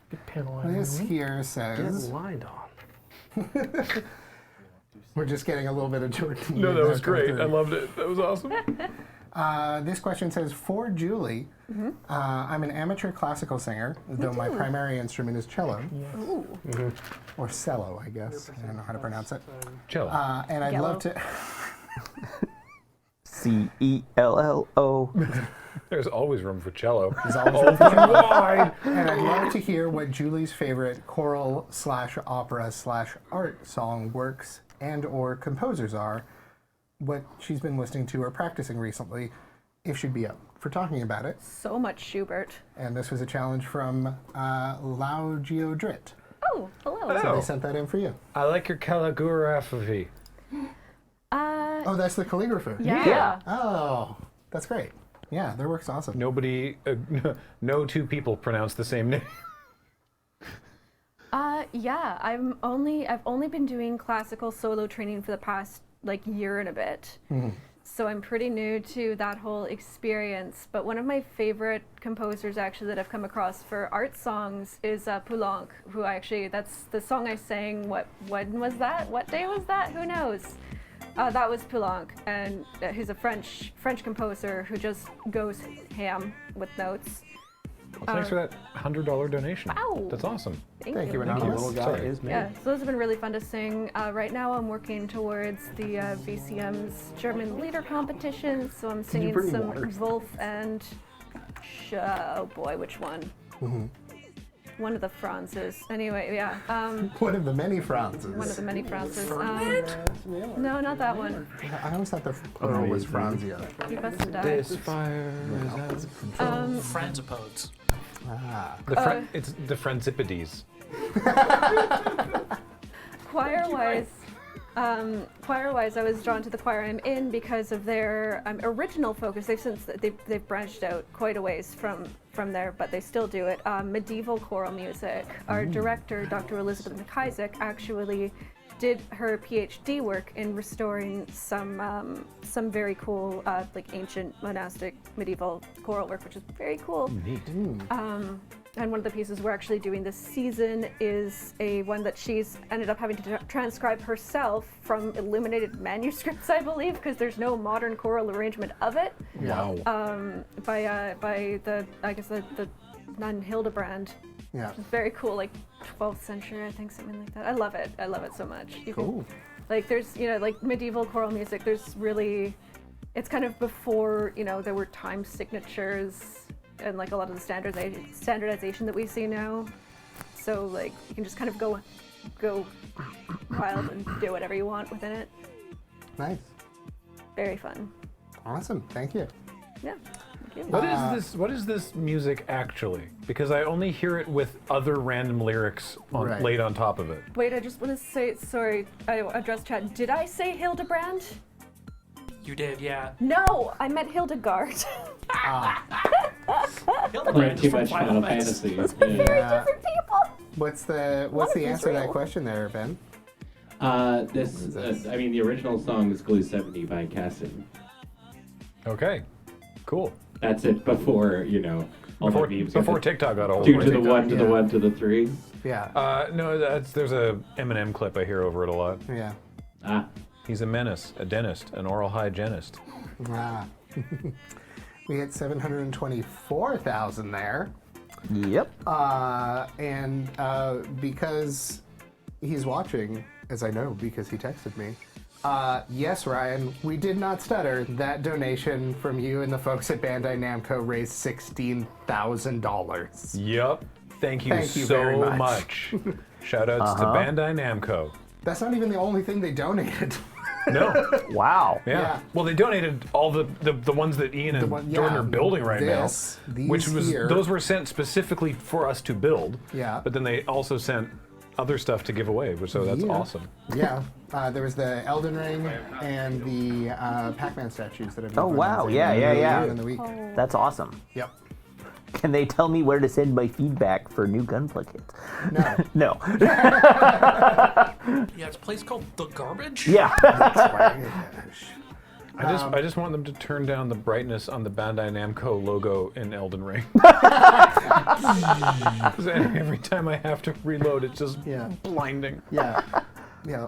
Good panel item. This here says... Lined on. We're just getting a little bit of Jordan. No, that was come great. through. I loved it. That was awesome. This question says, for Julie, I'm an amateur classical singer, though my primary instrument is cello. Ooh. Or cello, I guess. I don't know how to pronounce it. Chill. And I'd love to... CELLO. There's always room for cello. There's always room for cello. And I'd love to hear what Julie's favorite choral/opera/art song works and or composers are, what she's been listening to or practicing recently, if she'd be up for talking about it. So much Schubert. And this was a challenge from Lau Geodrit. Oh, hello. So they sent that in for you. I like your calligraphy. Oh, that's the calligrapher. Yeah. Oh, that's great. Yeah, their work's awesome. Nobody, no two people pronounce the same name. Yeah. I've only been doing classical solo training for the past year and a bit. So I'm pretty new to that whole experience. But one of my favorite composers actually that I've come across for art songs is Poulenc, who that's the song I sang. When was that? What day was that? Who knows? That was Poulenc, and he's a French composer who just goes ham with notes. Well, thanks for that $100 donation. Wow. That's awesome. Thank you, The Anonymous. little guy Sorry. is me. Yeah, so those have been really fun to sing. Right now I'm working towards the VCM's German leader competition, so I'm singing bring some water? Wolf and... oh boy, which one? One of the Franzes. Anyway, yeah. One of the many Franzes. One of the many Franzes. No, not that one. I always thought the plural was Franzia. You must have died. fire is Franzipodes. it's the Franzipides. Choir-wise, I was drawn to the choir I'm in because of their original focus. They've branched out quite a ways from there, but they still do it. Medieval choral music. Our director, Dr. Elizabeth McIsaac, actually did her PhD work in restoring some very cool ancient monastic medieval choral work, which is very cool. Neat. And one of the pieces we're actually doing this season is one that she's ended up having to transcribe herself from illuminated manuscripts, I believe, because there's no modern choral arrangement of it. Wow. By the nun Hildebrand. Yeah. It's very cool, 12th century, I think, something like that. I love it. I love it so much. Cool. There's, medieval choral music, there's really, it's kind of before, there were time signatures and a lot of the standardization that we see now. So you can just kind of go go wild and do whatever you want within it. Nice. Very fun. Awesome. Thank you. Yeah. Thank you. What is this music actually? Because I only hear it with other random lyrics Right. laid on top of it. Wait, I just want to say, sorry, I addressed chat. Did I say Hildebrand? You did, yeah. No, I meant Hildegard. Playing too much Final Fantasy. Yeah. Very different people. What's the answer to that question there, Ben? I mean, the original song is Glue 70 by Cassin. Okay, cool. That's it before, all the memes. Before TikTok got a hold 2 of to it. the 1 to the 1 to the 3. Yeah. No, there's a Eminem clip I hear over it a lot. Yeah. Ah. He's a menace, a dentist, an oral hygienist. Ah. We hit 724,000 there. Yep. And because he's watching, as I know because he texted me, yes, Ryan, we did not stutter. That donation from you and the folks at Bandai Namco raised $16,000. Yup. Thank you Thank you very so much. Shoutouts to Bandai Namco. That's not even the only thing they donated. No. Wow. Yeah. Well, they donated all the ones that Ian and Jordan are building right these now, which was here. those were sent specifically for us to build. Yeah. But then they also sent other stuff to give away, so that's awesome. Yeah. There was the Elden Ring and the Pac-Man statues that have been Oh, put wow. on Yeah, sale yeah, yeah. in the week. That's awesome. Yep. Can they tell me where to send my feedback for new Gunpla kits? No. No. Yeah, it's a place called The Garbage. Yeah. I just want them to turn down the brightness on the Bandai Namco logo in Elden Ring. 'Cause every time I have to reload, it's just blinding. Yeah. Yeah.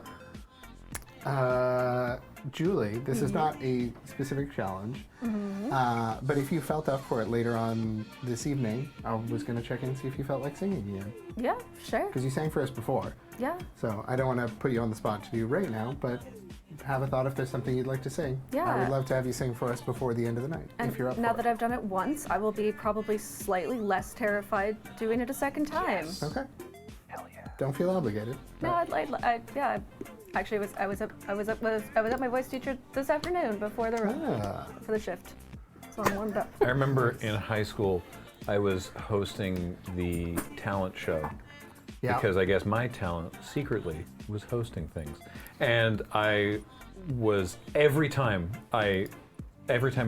Julie, this is not a specific challenge, but if you felt up for it later on this evening, I was going to check in and see if you felt like singing again. Yeah, sure. Because you sang for us before. Yeah. So I don't want to put you on the spot to do right now, but have a thought if there's something you'd like to sing. Yeah. I would love to have you sing for us before the end of the night, And if you're up now for that I've done it once, I will be probably slightly less terrified doing it a second time. it. Okay. Hell yeah. Don't feel obligated. No, yeah. Actually, I was at my voice teacher this afternoon before for the shift, so I'm warmed up. I remember in high school, I was hosting the talent show. Yeah. Because I guess my talent secretly was hosting things. And I was, every time an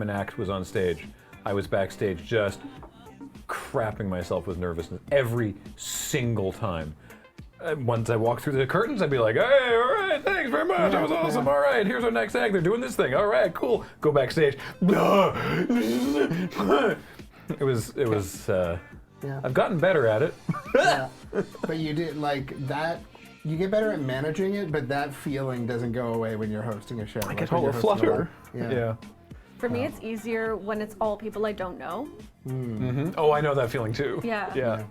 act was on stage, I was backstage just crapping myself with nervousness every single time. Once I walked through the curtains, I'd be like, hey, all right, thanks very much, that was awesome, all right, here's our next act, they're doing this thing, all right, cool. Go backstage. It was I've gotten better at it. Yeah. But you did, like, that, you get better at managing it, but that feeling doesn't go away when you're hosting a show. I Like get when all you're a hosting flutter. Yeah. For me, it's easier when it's all people I don't know. Mm-hmm. Oh, I know that feeling too. Yeah. Yeah.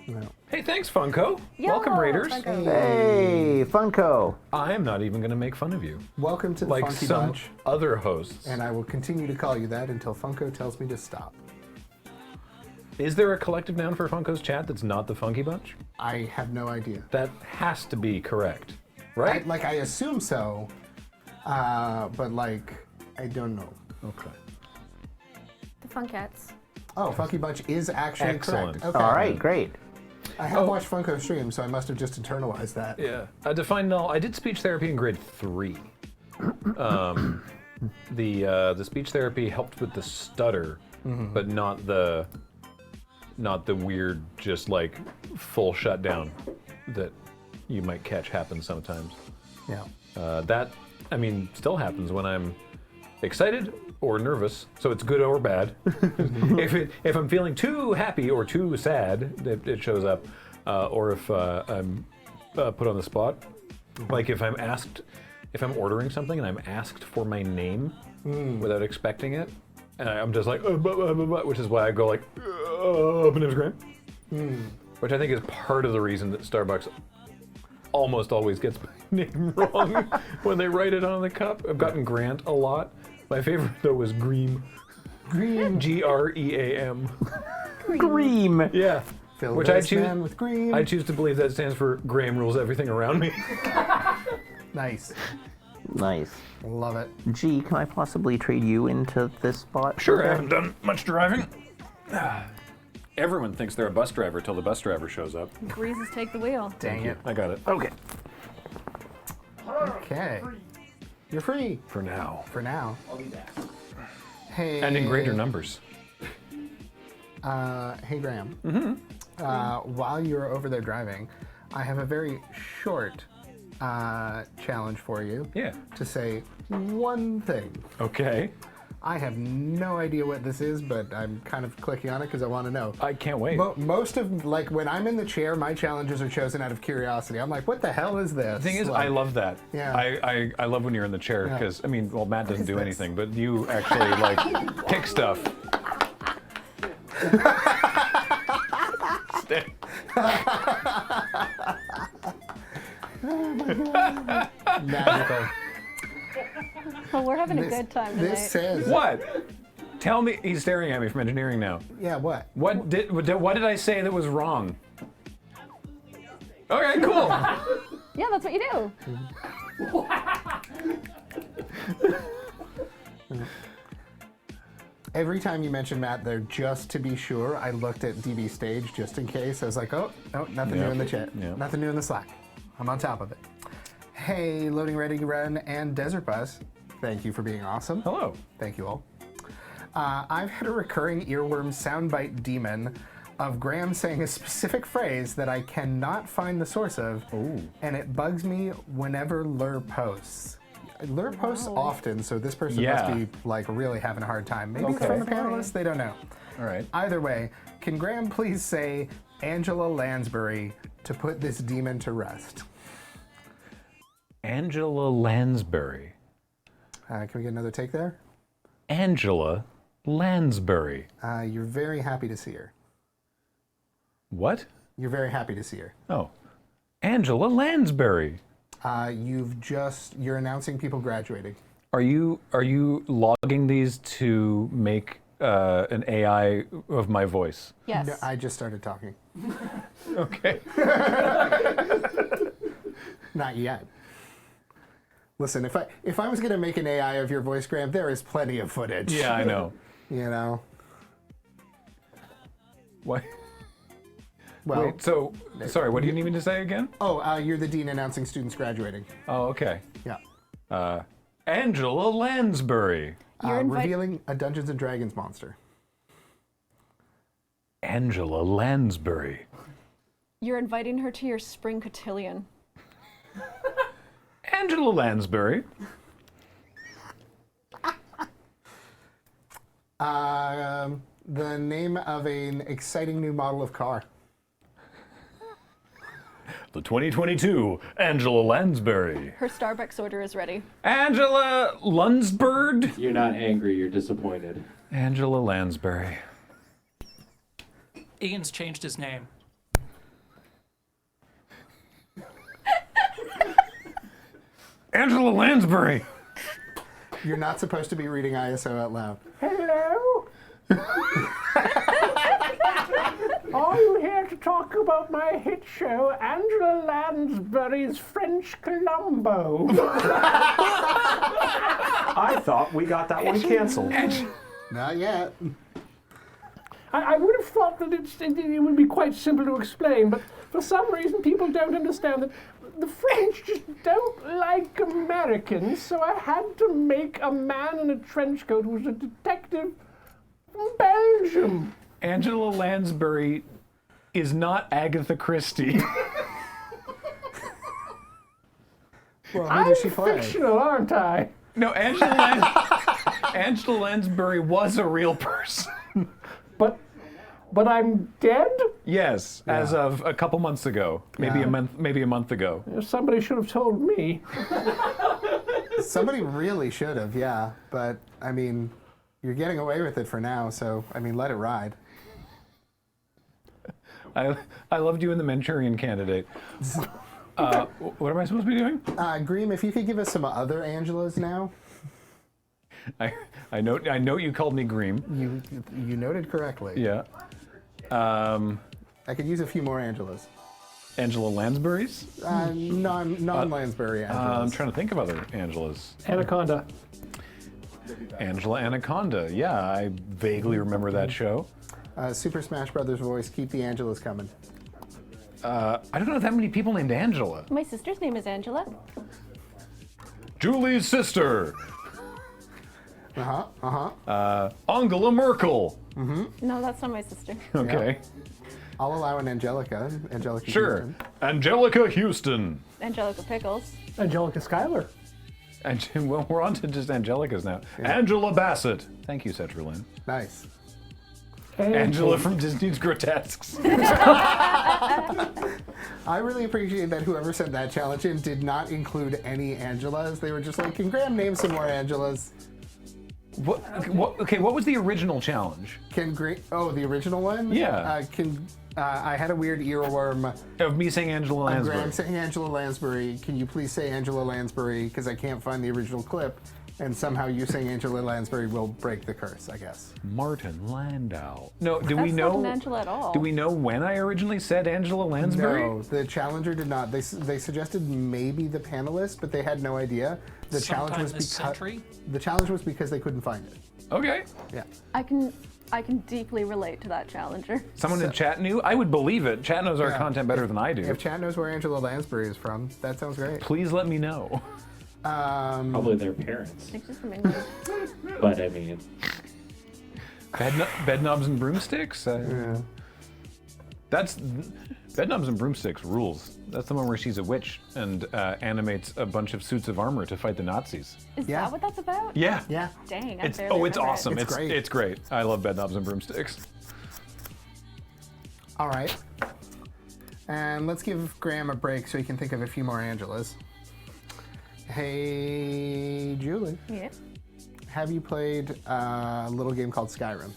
No. Hey, thanks, Funko. Yeah, Welcome, Raiders. Funko. Hey, Funko. I'm not even going to make fun of you. Welcome to the Like Funky some Bunch, other hosts. and I will continue to call you that until Funko tells me to stop. Is there a collective noun for Funko's chat that's not the Funky Bunch? I have no idea. That has to be correct, right? I assume so, but like, I don't know. Okay. The Funkats. Oh, Funky Bunch is actually Excellent. correct. Okay. All right, great. I have watched Funko stream, so I must have just internalized that. Yeah. Define null. I did speech therapy in grade 3. The speech therapy helped with the stutter, but not the weird, just like full shutdown that you might catch happens sometimes. Yeah. That, I mean, still happens when I'm excited or nervous, so it's good or bad. If I'm feeling too happy or too sad, it shows up. Or if I'm put on the spot, like if I'm ordering something and I'm asked for my name without expecting it, and I'm just like, which is why I go like, my name's Grant. Which I think is part of the reason that Starbucks almost always gets my name wrong when they write it on the cup. I've gotten Grant a lot. My favorite though was Gream. Green. Gream. Gream. Yeah. Fill Which this man with green. I choose to believe that stands for Graham rules everything around me. Nice. Nice. Love it. Gee, can I possibly trade you into this spot? Sure, I haven't done much driving. Everyone thinks they're a bus driver till the bus driver shows up. Breezes take the wheel. Dang it. I got it. Okay. Okay. You're free. For now. For now. I'll be back. Hey. And in greater numbers. Hey, Graham. While you're over there driving, I have a very short challenge for you. Yeah. To say one thing. Okay. I have no idea what this is, but I'm kind of clicking on it because I want to know. I can't wait. Most of, like, when I'm in the chair, my challenges are chosen out of curiosity. I'm like, what the hell is this? The thing is, like, I love that. Yeah. I love when you're in the chair Yeah. because, I mean, well, Matt doesn't do this? anything, but you actually, like, pick stuff. magical. Well, we're having a good time tonight. This says What? Tell me, he's staring at me from engineering now. Yeah, what? What did I say that was wrong? Okay, cool. Yeah, that's what you do. Every time you mention Matt there, just to be sure, I looked at DB stage just in case. I was like, oh, no, nothing new in the chat. Yep. Nothing new in the Slack. I'm on top of it. Hey, Loading Ready Run and Desert Bus. Thank you for being awesome. Hello. Thank you all. I've had a recurring earworm soundbite demon of Graham saying a specific phrase that I cannot find the source of, and it bugs me whenever Lur posts. Lur posts often, so this person must be like really having a hard time. Maybe it's from the panelists, they don't know. All right. Either way, can Graham please say Angela Lansbury to put this demon to rest? Angela Lansbury. Can we get another take there? Angela Lansbury. You're very happy to see her. What? You're very happy to see her. Oh. Angela Lansbury. You're announcing people graduating. Are you logging these to make an AI of my voice? Yes. No, I just started talking. Okay. Not yet. Listen, if I was going to make an AI of your voice, Graham, there is plenty of footage. Yeah, I know. You know? What? Well, Wait, so, sorry, what do you need me to say again? Oh, you're the dean announcing students graduating. Oh, okay. Yeah. Angela Lansbury. Revealing a Dungeons & Dragons monster. Angela Lansbury. You're inviting her to your spring cotillion. Angela Lansbury. The name of an exciting new model of car. The 2022 Angela Lansbury. Her Starbucks order is ready. Angela Lunsford. You're not angry, you're disappointed. Angela Lansbury. Ian's changed his name. Angela Lansbury. You're not supposed to be reading ISO out loud. Hello? Are you here to talk about my hit show, Angela Lansbury's French Columbo? I thought we got that one canceled. Not yet. I would have thought that it would be quite simple to explain, but for some reason people don't understand that the French just don't like Americans, so I had to make a man in a trench coat who was a detective from Belgium. Angela Lansbury is not Agatha Christie. Well, who I'm does she play? fictional, aren't I? No, Angela Lansbury was a real person. But I'm dead? Yes, as of a couple months ago, maybe Yeah. a month ago. Somebody should have told me. Somebody really should have, yeah. But, I mean, you're getting away with it for now, so, I mean, let it ride. I loved you in the Manchurian Candidate. What am I supposed to be doing? Greem, if you could give us some other Angelas now. I note you called me Greem. You noted correctly. Yeah. I could use a few more Angelas. Angela Lansbury's? Non-Lansbury Angelas. I'm trying to think of other Angelas. Anaconda. Angela Anaconda. Yeah, I vaguely remember that show. Super Smash Brothers voice, keep the Angelas coming. I don't know that many people named Angela. My sister's name is Angela. Julie's sister. Uh-huh. Angela Merkel. No, that's not my sister. Okay. I'll allow an Angelica. Angelica Sure. Houston. Angelica Houston. Angelica Pickles. Angelica Schuyler. And well, we're on to just Angelicas now. Angela Bassett. Thank you, Cetra Lynn. Nice. Angela from Disney's Grotesques. I really appreciate that whoever sent that challenge in did not include any Angelas. They were just like, can Graham name some more Angelas? Okay, what was the original challenge? The original one? Yeah. I had a weird earworm Of me saying Angela of Lansbury. Graham saying Angela Lansbury. Can you please say Angela Lansbury? Because I can't find the original clip. And somehow you saying Angela Lansbury will break the curse, I guess. Martin Landau. No, do That's we know? not an Angela at all. Do we know when I originally said Angela Lansbury? No, the challenger did not. They suggested maybe the panelists, but they had no idea. The challenge was because they couldn't find it. Okay. Yeah. I can deeply relate to that challenger. Someone in chat knew? I would believe it. Chat knows our Yeah. content better than I do. If chat knows where Angela Lansbury is from, that sounds great. Please let me know. Probably their parents. She's just from England. But I mean, Bed knobs and broomsticks? Yeah. That's Bed knobs and broomsticks rules. That's the one where she's a witch and animates a bunch of suits of armor to fight the Nazis. Is Yeah. that what that's about? Yeah. Yeah. Dang, I It's barely remember it. awesome. It's great. It's great. I love Bed knobs and broomsticks. All right. And let's give Graham a break so he can think of a few more Angelas. Hey, Julie. Yeah, Have you played a little game called Skyrim?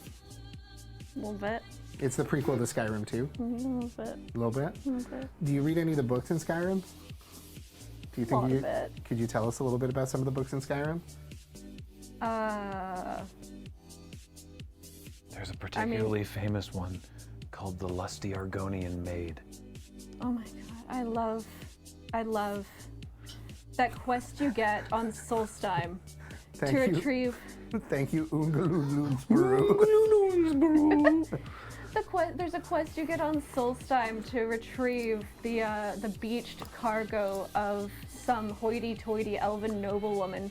a little bit. It's the prequel to Skyrim 2. A little bit. A little bit. A little bit. Do you read any of the books in Skyrim? Do you think Lot of it. could you tell us a little bit about some of the books in Skyrim? There's a particularly famous one called The Lusty Argonian Maid. Oh my god, I love that quest you get on Solstheim to Thank you. retrieve Thank you, Oongaloo. There's a quest you get on Solstheim to retrieve the beached cargo of some hoity-toity elven noblewoman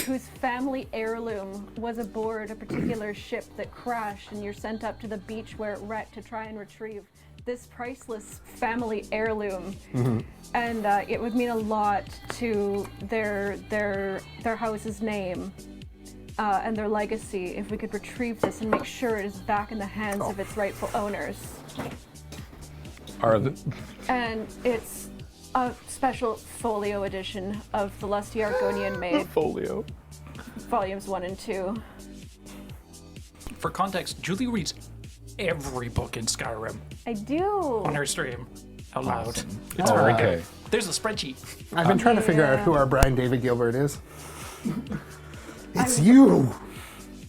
whose family heirloom was aboard a particular ship that crashed, and you're sent up to the beach where it wrecked to try and retrieve this priceless family heirloom. And it would mean a lot to their house's name and their legacy if we could retrieve this and make sure it is back in the hands of its rightful owners. And it's a special folio edition of The Lusty Argonian Maid. Folio. Volumes 1 and 2. For context, Julie reads every book in Skyrim I do. on her stream out loud. It's very okay. There's a spreadsheet. I've been trying to figure out who our Brian David Gilbert is. It's you!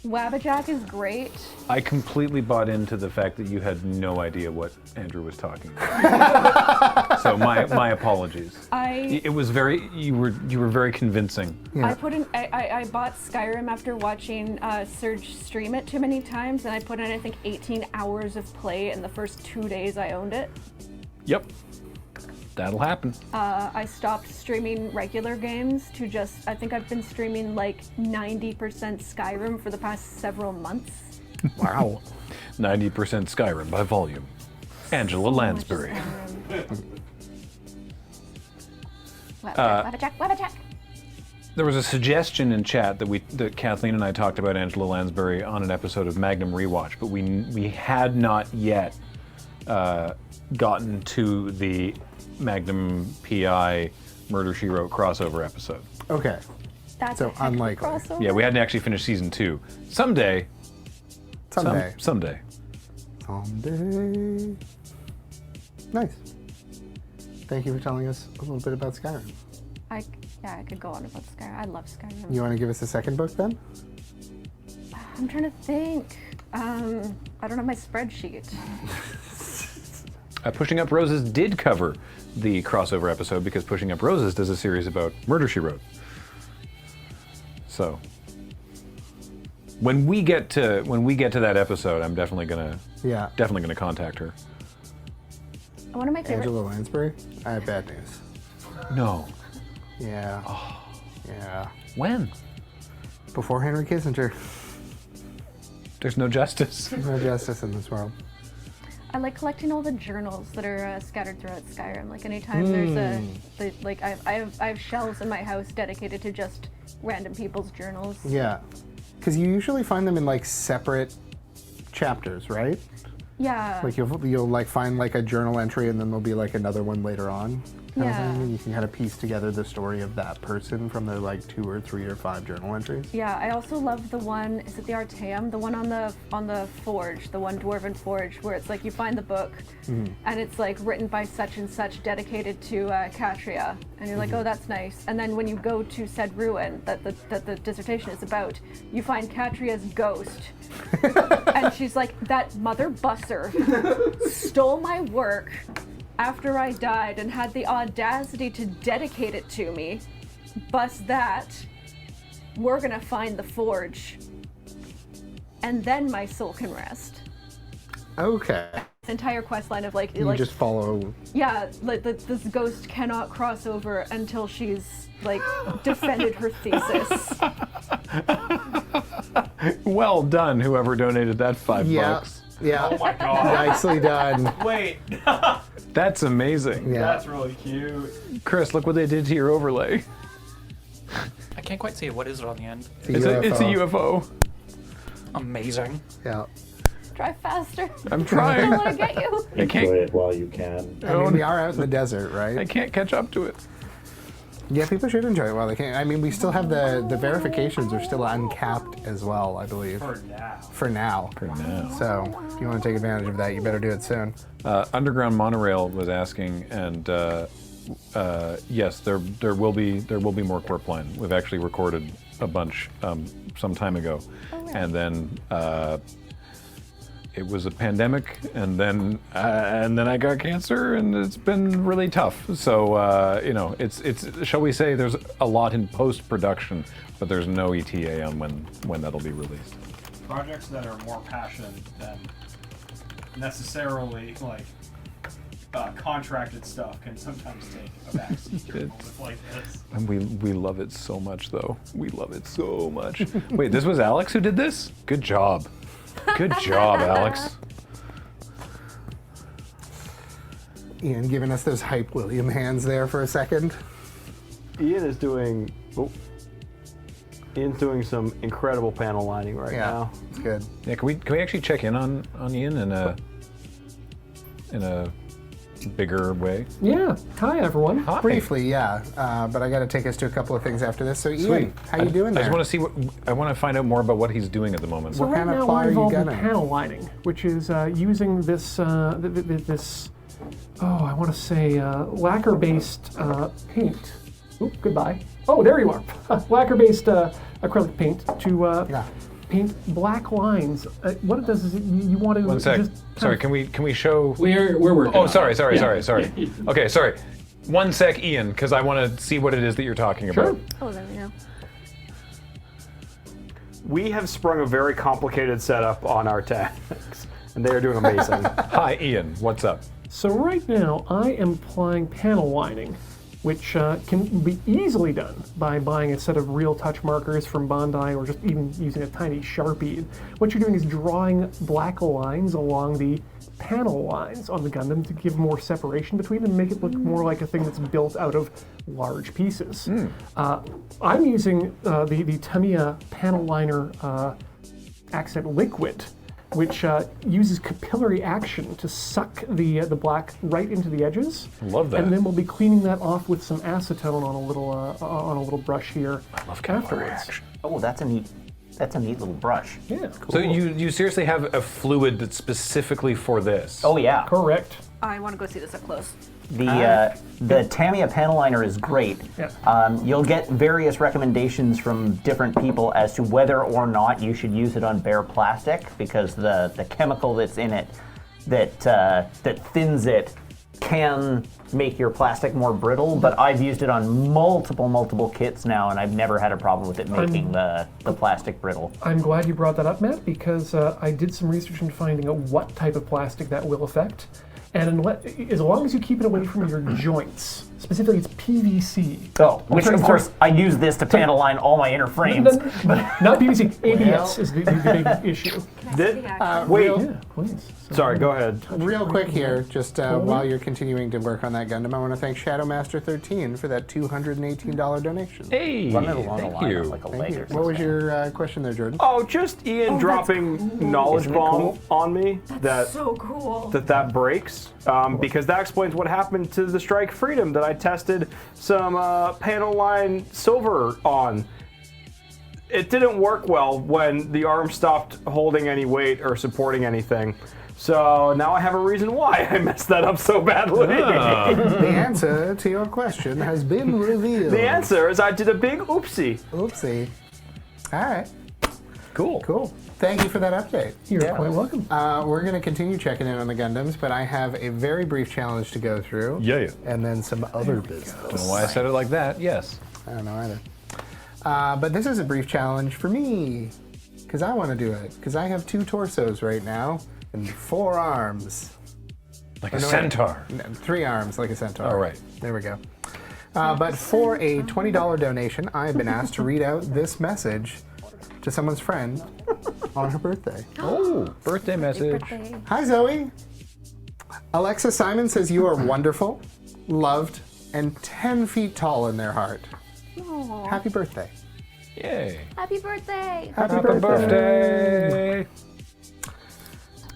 Wabbajack is great. I completely bought into the fact that you had no idea what Andrew was talking about. So my apologies. It was you were very convincing. Yeah. I bought Skyrim after watching Serge stream it too many times, and I put in I think 18 hours of play in the first 2 days I owned it. Yep. That'll happen. I stopped streaming regular games to I think I've been streaming like 90% Skyrim for the past several months. Wow. 90% Skyrim by volume. Angela Lansbury. Wabbajack. There was a suggestion in chat that Kathleen and I talked about Angela Lansbury on an episode of Magnum Rewatch, but we had not yet gotten to the Magnum PI Murder, She Wrote crossover episode. Okay. That's So unlikely. crossover. Yeah, we hadn't actually finished season 2. Someday. Someday. Nice. Thank you for telling us a little bit about Skyrim. I could go on about Skyrim. I love Skyrim. You want to give us a second book then? I'm trying to think. I don't have my spreadsheet. Pushing Up Roses did cover the crossover episode because Pushing Up Roses does a series about Murder, She Wrote. So when we get to that episode, I'm definitely gonna contact her. One of my favorite. Angela Lansbury? I have bad news. No. Yeah. Yeah. When? Before Henry Kissinger. There's no justice. No justice in this world. I like collecting all the journals that are scattered throughout Skyrim. Like anytime there's I have shelves in my house dedicated to just random people's journals. Yeah. Because you usually find them in like separate chapters, right? Yeah. Like you'll like find like a journal entry and then there'll be like another one later on. Kind of thing, and you can kind of piece together the story of that person from their like 2 or 3 or 5 journal entries. Yeah, I also love the one, is it the Artaeum? The one on the forge, the one dwarven forge, where it's like you find the book and it's like written by such and such dedicated to Katria. And you're like, oh, that's nice. And then when you go to said ruin that the dissertation is about, you find Katria's ghost. And she's like, that mother busser stole my work after I died and had the audacity to dedicate it to me. Bust that. We're gonna find the forge. And then my soul can rest. Okay. This entire quest line of like... You just follow... Yeah, like this ghost cannot cross over until she's like defended her thesis. Well done, whoever donated that $5. Yeah. Oh my god. Nicely done. Wait. That's amazing. Yeah. That's really cute. Chris, look what they did to your overlay. I can't quite see it. What is it on the end? It's a UFO. Amazing. Yeah. Drive faster. I'm I trying. don't want to get you. I Enjoy it while you can. I mean, we are out in the desert, right? I can't catch up to it. Yeah, people should enjoy it while they can. I mean, we still have the verifications are still uncapped as well, I believe. For now. So, if you want to take advantage of that, you better do it soon. Underground Monorail was asking, and yes, there will be more Corp Line. We've actually recorded a bunch some time ago, and then it was a pandemic, and then I got cancer, and it's been really tough. So you know, it's shall we say there's a lot in post production, but there's no ETA on when that'll be released. Projects that are more passion than necessarily like contracted stuff can sometimes take a backseat to a moment like this. And we love it so much, though. We love it so much. Wait, this was Alex who did this? Good job. Good job, Alex. Ian giving us those hype William hands there for a second. Ian is doing. Oh, Ian's doing some incredible panel lining right now. It's good. Yeah, can we actually check in on Ian in a bigger way? Yeah. Hi, everyone. Hi. Briefly, yeah. But I got to take us to a couple of things after this. So, Ian, Sweet. how you doing I there? just want to see I want to find out more about what he's doing at the moment. So What right kind of now ply we're are you involved in gunning? panel lining, which is using this this I want to say lacquer-based paint. Oop, goodbye. Oh, there you are. Lacquer-based acrylic paint to paint black lines. What it does is you want to 1 sec. just Sorry, can we show? We're working. Oh, on sorry. it. Okay, sorry. 1 sec, Ian, because I want to see what it is that you're talking about. Oh, there we go. We have sprung a very complicated setup on our tanks, and they are doing amazing. Hi, Ian. What's up? So right now, I am applying panel lining, which can be easily done by buying a set of real touch markers from Bandai or just even using a tiny Sharpie. What you're doing is drawing black lines along the panel lines on the Gundam to give more separation between them and make it look more like a thing that's built out of large pieces. I'm using the Tamiya panel liner accent liquid, which uses capillary action to suck the black right into the edges. Love that. And then we'll be cleaning that off with some acetone on a little brush here. I love capillary afterwards. action. Oh, that's a neat little brush. Yeah, cool. So you seriously have a fluid that's specifically for this? Oh yeah. Correct. I want to go see this up close. The Tamiya panel liner is great. Yeah. You'll get various recommendations from different people as to whether or not you should use it on bare plastic because the chemical that's in it that thins it can make your plastic more brittle, but I've used it on multiple kits now, and I've never had a problem with it making the plastic brittle. I'm glad you brought that up, Matt, because I did some research into finding out what type of plastic that will affect. And as long as you keep it away from your joints, specifically it's PVC. Oh, which of course I use this to panel line all my inner frames. Not PVC, ABS is the big issue. Wait, Yeah, please. sorry, go ahead. Real quick here, just while you're continuing to work on that Gundam, I want to thank Shadowmaster13 for that $218 donation. Hey, Run it along the thank line you. of like a Thank leg you. or What was something. your question there, Jordan? Oh, just Ian dropping knowledge Isn't it bomb cool? on me So cool. that breaks, because that explains what happened to the Strike Freedom that I tested some panel line silver on. It didn't work well when the arm stopped holding any weight or supporting anything. So now I have a reason why I messed that up so badly. The answer to your question has been revealed. The answer is I did a big oopsie. Oopsie. All right. Cool. Cool. Thank you for that update. You're quite welcome. We're going to continue checking in on the Gundams, but I have a very brief challenge to go through. Yeah. And then some other business. Don't know why I said it like that. Yes. I don't know either. But this is a brief challenge for me, because I want to do it. Because I have 2 torsos right now and 4 arms. Like a centaur. 3 arms, like a centaur. All right. There we go. But for a $20 donation, I have been asked to read out this message to someone's friend on her birthday. Oh, birthday message. Hi, Zoe. Alexa Simon says you are wonderful, loved, and 10 feet tall in their heart. Aw. Happy birthday. Yay. Happy birthday. Happy Happy birthday.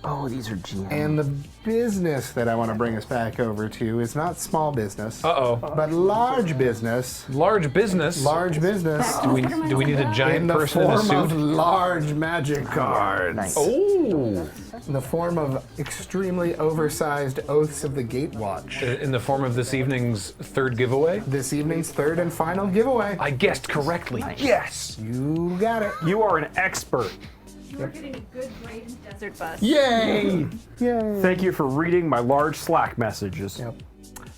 Oh, these are GM. And the business that I want to bring us back over to is not small business, Uh-oh. but large business. Large business. Large business. Do we need a giant In the person in a form of suit? large magic cards. Nice. Oh. In the form of extremely oversized Oaths of the Gatewatch. In the form of this evening's third giveaway? This evening's third and final giveaway. I guessed correctly. Yes. You got it. You are an expert. You are getting a good grade in Desert Bus. Yay! Yay! Thank you for reading my large Slack messages. Yep.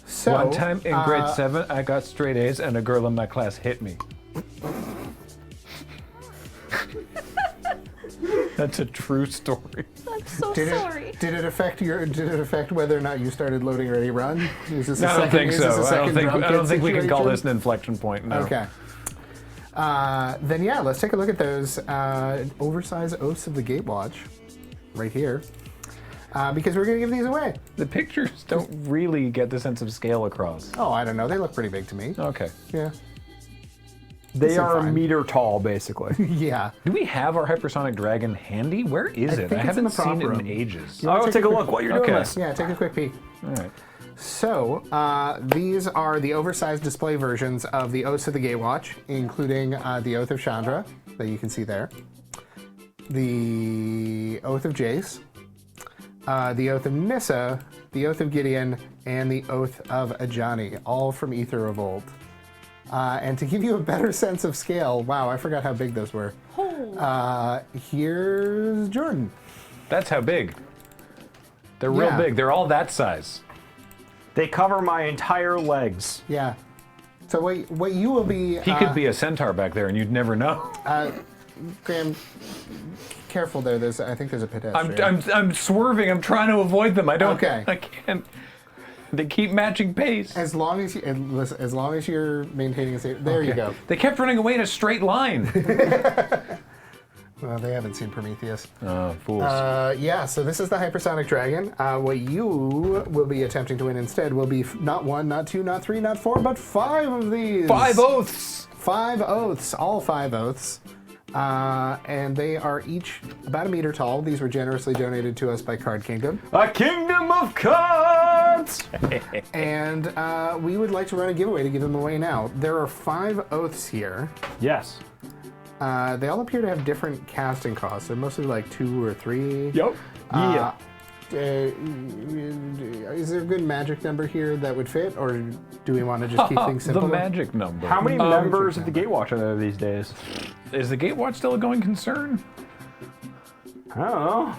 So, One time in grade 7, I got straight A's and a girl in my class hit me. That's a true story. I'm so Did sorry. it affect whether or not you started loading ready run? Is this a I don't second, think is this so. a second I drum don't kit think we can call situation? this an inflection point. No. Okay. Then yeah, let's take a look at those oversized Oaths of the Gatewatch right here. Because we're going to give these away. The pictures don't really get the sense of scale across. Oh, I don't know. They look pretty big to me. Okay. Yeah. They seem are a fine. meter tall, basically. Yeah. Do we have our hypersonic dragon handy? Where is it? think I it's in haven't the prop seen it room. in ages. I will take a look while you're doing Okay. this. Yeah, take a quick peek. All right. So, these are the oversized display versions of the Oaths of the Gatewatch, including the Oath of Chandra, that you can see there, the Oath of Jace, the Oath of Nissa, the Oath of Gideon, and the Oath of Ajani, all from Ether of Old. And to give you a better sense of scale, wow, I forgot how big those were. Here's Jordan. That's how big. They're real Yeah. big. They're all that size. They cover my entire legs. Yeah. So what you will be... He could be a centaur back there, and you'd never know. Graham, careful there. I think there's a pedestrian. I'm swerving. I'm trying to avoid them. I don't. Okay. I can't. They keep matching pace. As long as you're maintaining a safe. There you go. They kept running away in a straight line. Well, they haven't seen Prometheus. Oh, fools. Yeah. So this is the hypersonic dragon. What you will be attempting to win instead will be not 1, not 2, not 3, not 4, but 5 of these. 5 oaths. 5 oaths. All 5 oaths. And they are each about a meter tall. These were generously donated to us by Card Kingdom. A kingdom of cards! And we would like to run a giveaway to give them away now. There are 5 oaths here. Yes. They all appear to have different casting costs. They're mostly like 2 or 3. Yep. Yeah. Is there a good magic number here that would fit, or do we want to just keep things The simple? magic number. How many members of the Gatewatch are there these days? Is the Gatewatch still a going concern? I don't know.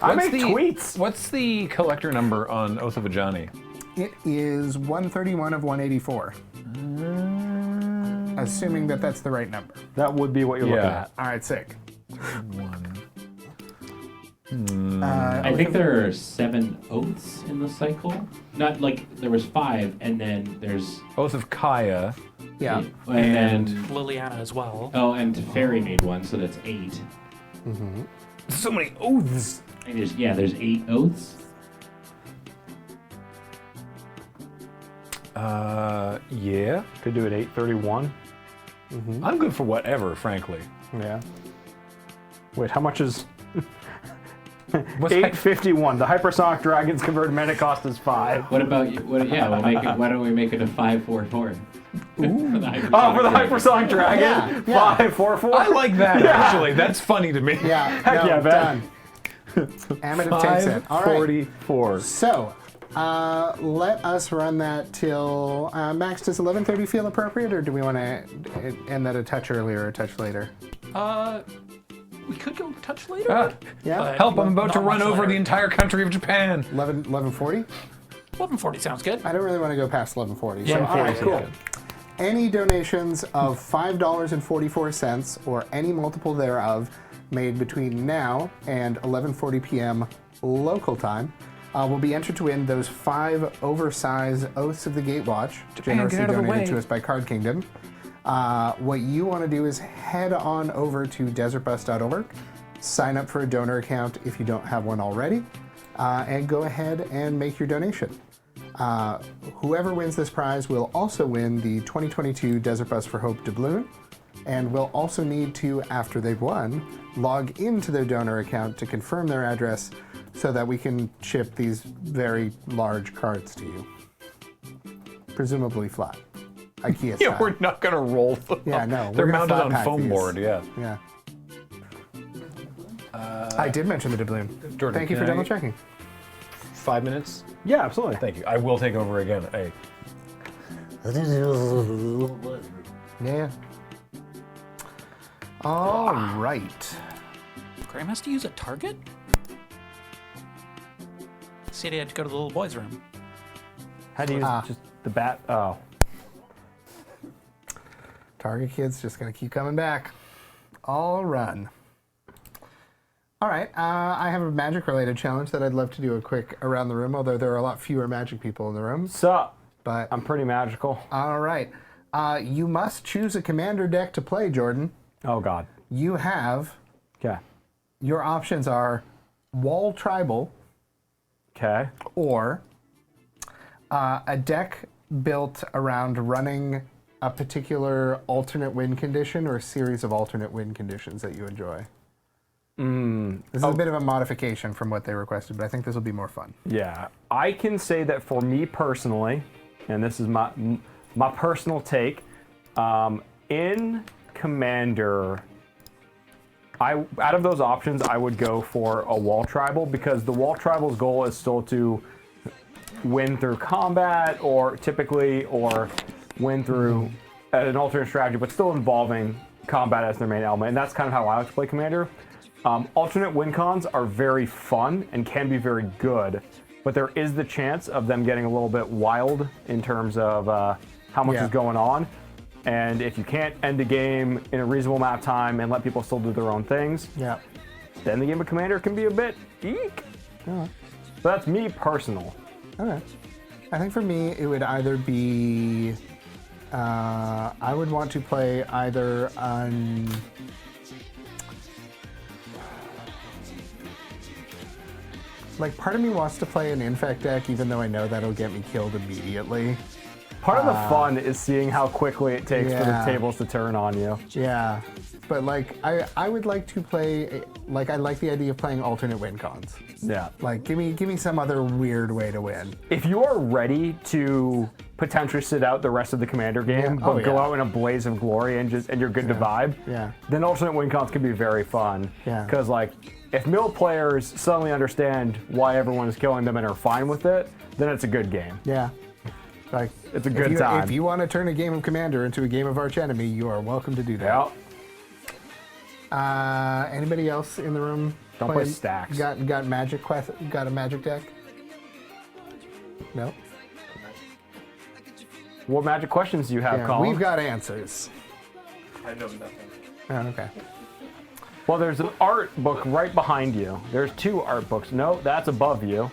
I make tweets. What's the collector number on Oath of a Johnny? It is 131 of 184. Assuming that that's the right number. That would be what you're looking at. All right, sick. I think there are 7 oaths in the cycle. Not like there was 5, and then there's Oath of Kaya. Yeah. and Liliana as well. oh, and Teferi made one, so that's 8. So many oaths. And there's 8 oaths. Yeah. Could do it 831. I'm good for whatever, frankly. Yeah. Wait, how much is... What's 851. The hypersonic dragons converted mana cost is 5. What about you? We'll make it. Why don't we make it a 544? For the hypersonic dragon, 544. I like that actually. That's funny to me. Yeah. Heck yeah, done. Amative takes it. All right. 44. So, let us run that till Max. Does 11:30 feel appropriate, or do we want to end that a touch earlier or a touch later? We could go touch later. Yeah. Help! I'm about to Not run much over later. the entire country of Japan. 11:40. 11:40 sounds good. I don't really want to go past 11:40. So, 11:40 all right, is cool. good. Any donations of $5.44 or any multiple thereof made between now and 11:40 p.m. local time will be entered to win those 5 oversized Oaths of the Gatewatch, generously get out of the donated way. to us by Card Kingdom. What you want to do is head on over to desertbus.org, sign up for a donor account if you don't have one already, and go ahead and make your donation. Whoever wins this prize will also win the 2022 Desert Bus for Hope doubloon, and will also need to, after they've won, log into their donor account to confirm their address so that we can ship these very large cards to you. Presumably flat. IKEA style. Yeah, we're not gonna roll them. Yeah, no, They're we're gonna mounted flat on pack foam these. board. Yeah. Yeah. I did mention the doubloon. Jordan, Thank you for can I- double checking. 5 minutes. Yeah, absolutely. Thank you. I will take over again. Hey. Yeah. All right. Graham has to use a target? Said he had to go to the little boy's room. How do you use just the bat? Oh. Target kids just gonna keep coming back. All run. All right, I have a magic-related challenge that I'd love to do a quick around the room, although there are a lot fewer magic people in the room. Sup? But I'm pretty magical. all right, you must choose a commander deck to play, Jordan. Oh, God. You have Okay. your options are Wall Tribal Okay. or a deck built around running a particular alternate win condition or a series of alternate win conditions that you enjoy. This is a bit of a modification from what they requested, but I think this will be more fun. Yeah. I can say that for me personally, and this is my personal take, in Commander, out of those options, I would go for a Wall Tribal, because the Wall Tribal's goal is still to win through combat, or win through an alternate strategy, but still involving combat as their main element. And that's kind of how I like to play Commander. Alternate win cons are very fun and can be very good, but there is the chance of them getting a little bit wild in terms of how much is going on. And if you can't end the game in a reasonable amount of time and let people still do their own things, then the game of Commander can be a bit eek. So that's me personal. Okay. I think for me, it would either be... I would want to play either on... Like, part of me wants to play an Infect deck, even though I know that'll get me killed immediately. Part of the fun is seeing how quickly it takes for the tables to turn on you. Yeah. But, like, I would like to play... Like, I like the idea of playing alternate win cons. Yeah. Like, give me some other weird way to win. If you are ready to potentially sit out the rest of the Commander game, but go out in a blaze of glory and you're good to vibe, then alternate win cons can be very fun. Yeah. Because, like, if mill players suddenly understand why everyone is killing them and are fine with it, then it's a good game. Yeah. Like, it's a good time. If you want to turn a game of Commander into a game of Arch Enemy, you are welcome to do that. Yeah. Anybody else in the room Don't play stacks. Got magic quest? Got a magic deck? No. What magic questions do you have, Yeah, Colin? we've got answers. I know nothing. Oh, okay. Well, there's an art book right behind you. There's 2 art books. No, that's above you.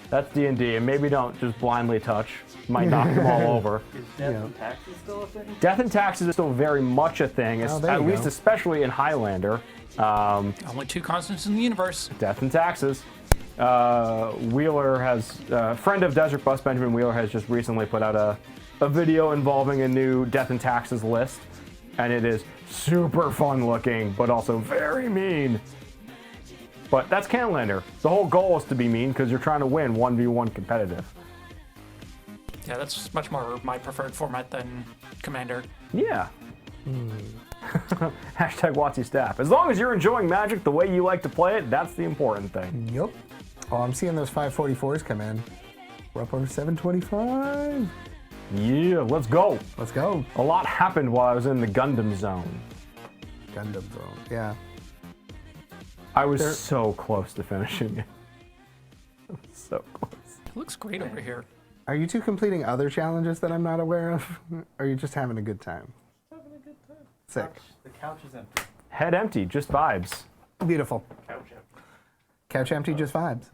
That's D&D, and maybe don't just blindly touch. Might knock them all over. Is death and taxes still a thing? Death and taxes is still very much a thing, Oh, there at you least go. especially in Highlander. Only 2 constants in the universe. Death and taxes. Wheeler has, friend of Desert Bus, Benjamin Wheeler, has just recently put out a video involving a new death and taxes list, and it is super fun looking, but also very mean. But that's Canlander. The whole goal is to be mean because you're trying to win 1v1 competitive. Yeah, that's much more my preferred format than Commander. Yeah. Hashtag WotC staff. As long as you're enjoying Magic the way you like to play it, that's the important thing. Yep. Oh, I'm seeing those 544s come in. We're up over 725. Yeah, let's go. Let's go. A lot happened while I was in the Gundam zone. Gundam Zone. Yeah. I was so close to finishing it. So close. It looks great over here. Are you two completing other challenges that I'm not aware of? Or are you just having a good time? Having a good time. Sick. The couch is empty. Head empty, just vibes. Beautiful. Couch empty. Couch empty, just vibes.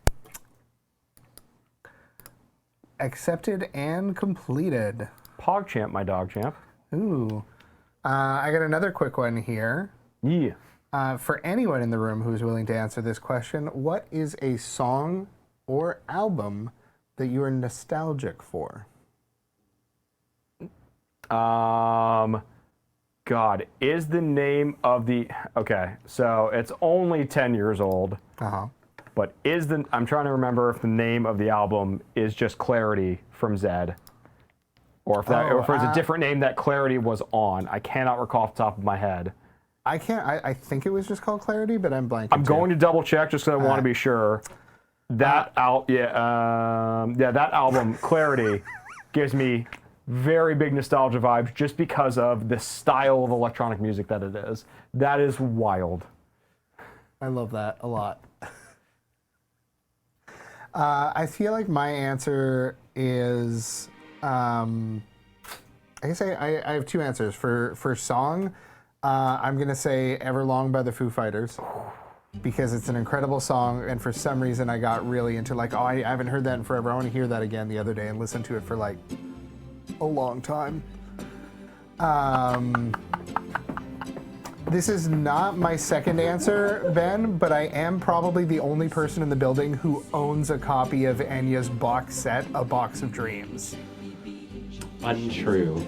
Accepted and completed. PogChamp, my dog champ. Ooh. I got another quick one here. Yeah. For anyone in the room who's willing to answer this question, what is a song or album that you are nostalgic for? God, is the name of the... Okay, so it's only 10 years old. Uh-huh. But I'm trying to remember if the name of the album is just Clarity from Zed. Or if it's a different name that Clarity was on. I cannot recall off the top of my head. I can't. I think it was just called Clarity, but I'm blanking. I'm going to double check just because I want to be sure. That that album Clarity gives me very big nostalgia vibes just because of the style of electronic music that it is. That is wild. I love that a lot. I feel like my answer is, I guess I have 2 answers. For song, I'm going to say Everlong by the Foo Fighters because it's an incredible song, and for some reason I got really into like, oh, I haven't heard that in forever. I want to hear that again the other day and listen to it for like a long time. This is not my second answer, Ben, but I am probably the only person in the building who owns a copy of Enya's box set, A Box of Dreams. Untrue.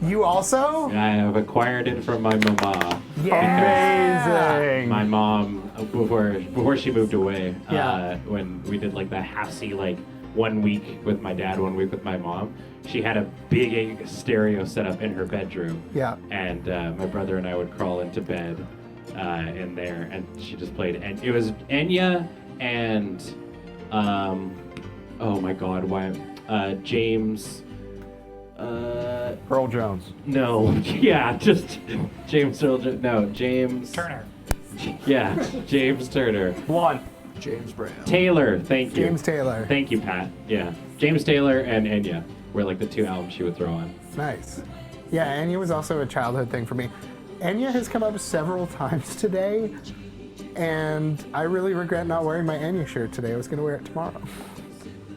You also? I have acquired it from my mama. Yeah. Amazing. My mom, before she moved away, Yeah. when we did like the half-see, like 1 week with my dad, 1 week with my mom, she had a big stereo set up in her bedroom. Yeah. And my brother and I would crawl into bed in there, and she just played. And it was Enya and, oh my God, why? James. Earl Jones. No, yeah, just James Earl. No, James Turner. Yeah, James Turner. Blunt. James Brown. Taylor, thank you. James Taylor. Thank you, Pat. Yeah, James Taylor and Enya were like the 2 albums she would throw on. Nice. Yeah, Enya was also a childhood thing for me. Enya has come up several times today, and I really regret not wearing my Enya shirt today. I was going to wear it tomorrow.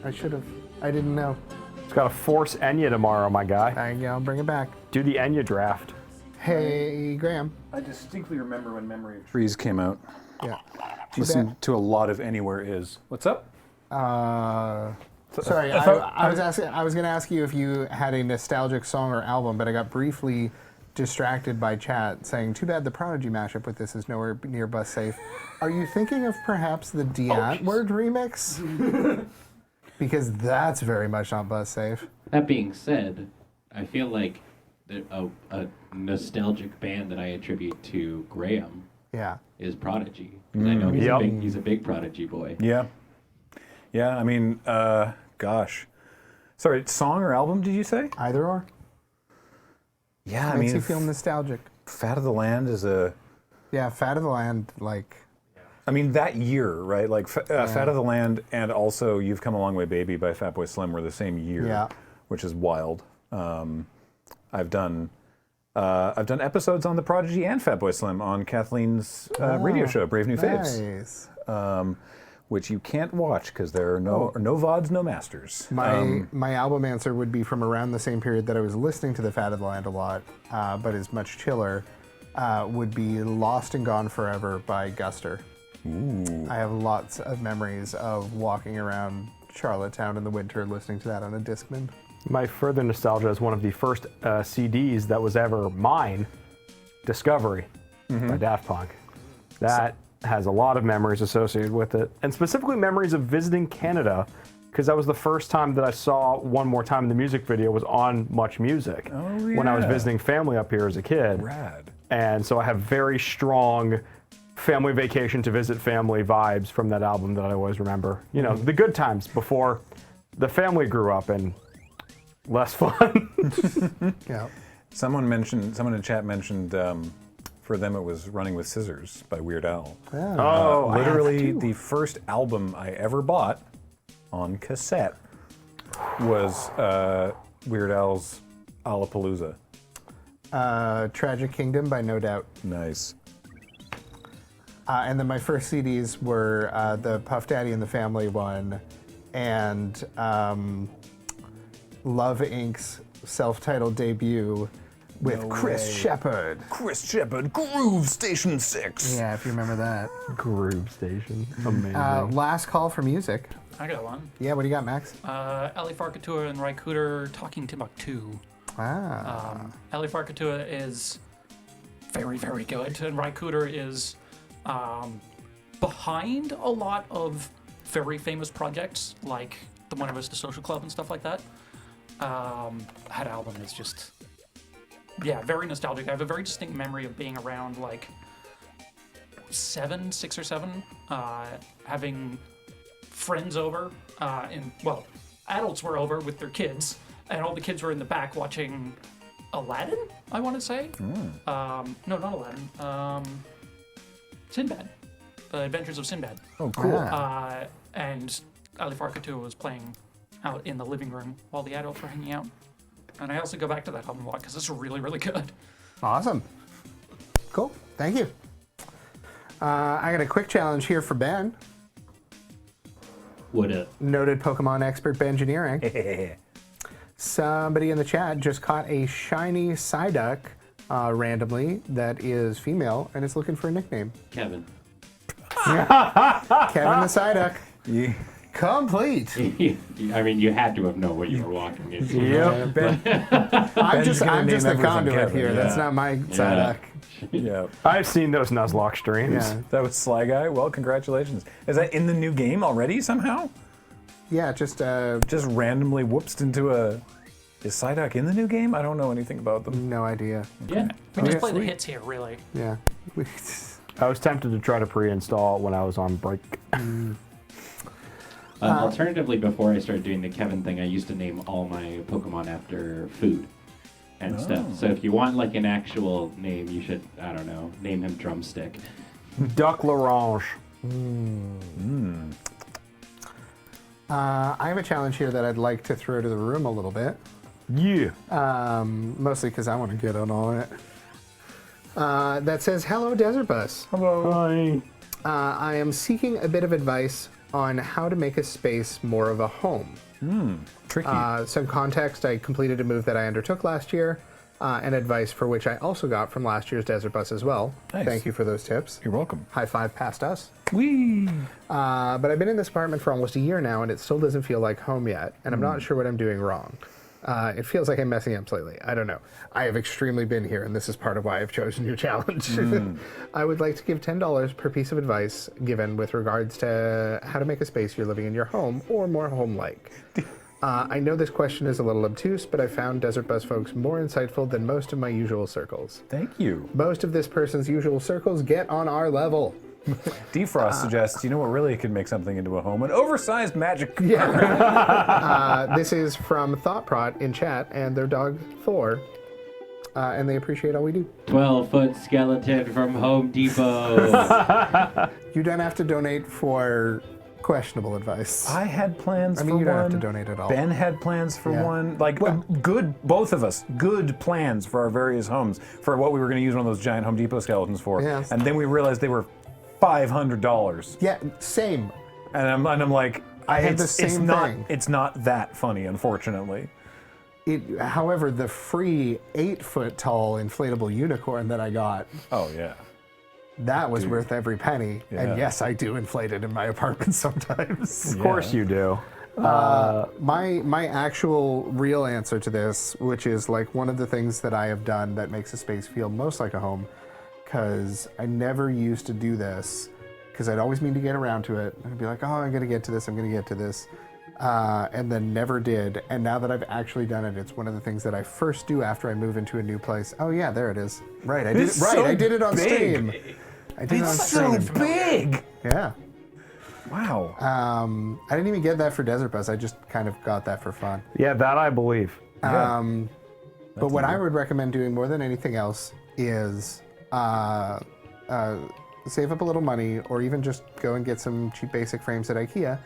I should have. I didn't know. It's got to force Enya tomorrow, my guy. There you go. I'll bring it back. Do the Enya draft. Hey, Graham. I distinctly remember when Memory of Trees came out. Yeah. Listen to a lot of Anywhere Is. What's up? Sorry, I was going to ask you if you had a nostalgic song or album, but I got briefly distracted by chat saying, "Too bad the Prodigy mashup with this is nowhere near bus safe." Are you thinking of perhaps the Word remix? Because that's very much not bus safe. That being said, I feel like a nostalgic band that I attribute to Graham Yeah. is Prodigy. 'Cause I know he's a big Prodigy boy. Yeah. Yeah, I mean, gosh. Sorry, song or album, did you say? Either or. Yeah, I Makes mean, you feel nostalgic. Fat of the Land is a... Yeah, Fat of the Land, like, I mean, that year, right? Like Fat of the Land and also You've Come a Long Way, Baby by Fatboy Slim were the same year, which is wild. I've done episodes on The Prodigy and Fatboy Slim on Kathleen's radio show, Brave New Faves, which you can't watch because there are no VODs, no masters. My album answer would be from around the same period that I was listening to the Fat of the Land a lot, but is much chiller. Would be Lost and Gone Forever by Guster. Ooh. I have lots of memories of walking around Charlottetown in the winter listening to that on a Discman. My further nostalgia is one of the first CDs that was ever mine, Discovery by Daft Punk. That has a lot of memories associated with it, and specifically memories of visiting Canada, because that was the first time that I saw One More Time in the music video was on Much Music when I was visiting family up here as a kid. Rad. And so I have very strong family vacation to visit family vibes from that album that I always remember. You know, the good times before the family grew up and less fun. Yeah. Someone in chat mentioned for them it was Running with Scissors by Weird Al. Literally the first album I ever bought on cassette was Weird Al's Alapalooza. Tragic Kingdom by No Doubt. Nice. And then my first CDs were the Puff Daddy and the Family one and Love Inc.'s self-titled debut with Chris Shepherd. Chris Shepherd, Groove Station 6. Yeah, if you remember that. Groove Station. Amazing. Last call for music. I got one. Yeah, what do you got, Max? Ali Farkatua and Raikuder Talking Timbuktu. Ali Farkatua is very, very good, and Raikuder is behind a lot of very famous projects, like the One of Us, the Social Club, and stuff like that. That album is just, very nostalgic. I have a very distinct memory of being around like 6 or 7, having friends over, adults were over with their kids, and all the kids were in the back watching Aladdin, I want to say. No, not Aladdin. Sinbad. The Adventures of Sinbad. Oh, cool. And Ali Farkatua was playing out in the living room while the adults were hanging out. And I also go back to that album a lot because it's really, really good. Awesome. Cool. Thank you. I got a quick challenge here for Ben. What up? Noted Pokemon expert Bengineering. Somebody in the chat just caught a shiny Psyduck randomly that is female and is looking for a nickname. Kevin. Kevin the Psyduck. Yeah. Complete. I mean, you had to have known what you were walking into. Yep. I'm just the conduit here. Yeah. That's not my Psyduck. Yeah. I've seen those Nuzlocke streams. Yeah. That was Sly Guy. Well, congratulations. Is that in the new game already somehow? Yeah, just randomly whoopsed into a... Is Psyduck in the new game? I don't know anything about them. No idea. Yeah, we just play the hits here, really. Yeah. I was tempted to try to pre-install when I was on break. Alternatively, before I started doing the Kevin thing, I used to name all my Pokemon after food and stuff. So if you want like an actual name, you should, I don't know, name him Drumstick. Duck L'Orange. I have a challenge here that I'd like to throw to the room a little bit. Yeah. Mostly because I want to get on all it. That says, hello, Desert Bus. Hello. Hi. I am seeking a bit of advice on how to make a space more of a home. Tricky. Some context, I completed a move that I undertook last year, and advice for which I also got from last year's Desert Bus as well. Nice. Thank you for those tips. You're welcome. High five past us. Whee! But I've been in this apartment for almost a year now, and it still doesn't feel like home yet, and I'm not sure what I'm doing wrong. It feels like I'm messing up slightly. I don't know. I have extremely been here, and this is part of why I've chosen your challenge. I would like to give $10 per piece of advice given with regards to how to make a space you're living in your home or more home-like. I know this question is a little obtuse, but I found Desert Bus folks more insightful than most of my usual circles. Thank you. Most of this person's usual circles get on our level. Defrost suggests, you know what really could make something into a home? An oversized magic. Yeah. This is from ThoughtProt in chat and their dog Thor. and they appreciate all we do. 12-foot skeleton from Home Depot. You don't have to donate for questionable advice. I had plans for one. I mean, you don't have to donate at all. Ben had plans for one. Like, good, both of us, good plans for our various homes for what we were going to use one of those giant Home Depot skeletons for. Yes. And then we realized they were $500. Yeah, same. And I'm like, I had the same thing. It's not that funny, unfortunately. However, the free 8-foot tall inflatable unicorn that I got. Oh, yeah. That was worth every penny. Yeah. And yes, I do inflate it in my apartment sometimes. Of course you do. My actual real answer to this, which is like one of the things that I have done that makes a space feel most like a home, because I never used to do this, because I'd always mean to get around to it. I'd be like, oh, I'm going to get to this, and then never did. And now that I've actually done it, it's one of the things that I first do after I move into a new place. Oh yeah, there it is. Right, I did it. Right, I did it on stream. I did it on stream. It's so big. Yeah. Wow. I didn't even get that for Desert Bus. I just kind of got that for fun. Yeah, that I believe. But what I would recommend doing more than anything else is save up a little money, or even just go and get some cheap basic frames at IKEA.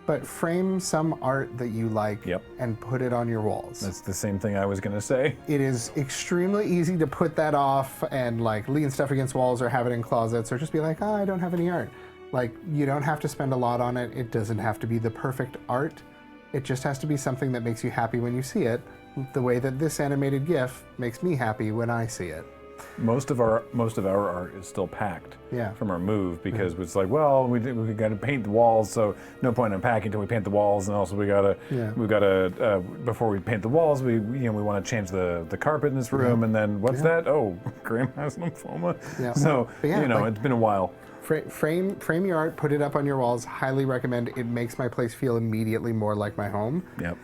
But frame some art that you like and put it on your walls. That's the same thing I was going to say. It is extremely easy to put that off and like lean stuff against walls or have it in closets or just be like, oh, I don't have any art. Like, you don't have to spend a lot on it. It doesn't have to be the perfect art. It just has to be something that makes you happy when you see it, the way that this animated GIF makes me happy when I see it. Most of our art is still packed from our move, because it's like, well, we got to paint the walls, so no point in unpacking until we paint the walls, and also we gotta before we paint the walls, we want to change the carpet in this room, and then what's that? Oh, Graham has lymphoma. Yeah. So it's been a while. Frame your art, put it up on your walls. Highly recommend. It makes my place feel immediately more like my home. Yep.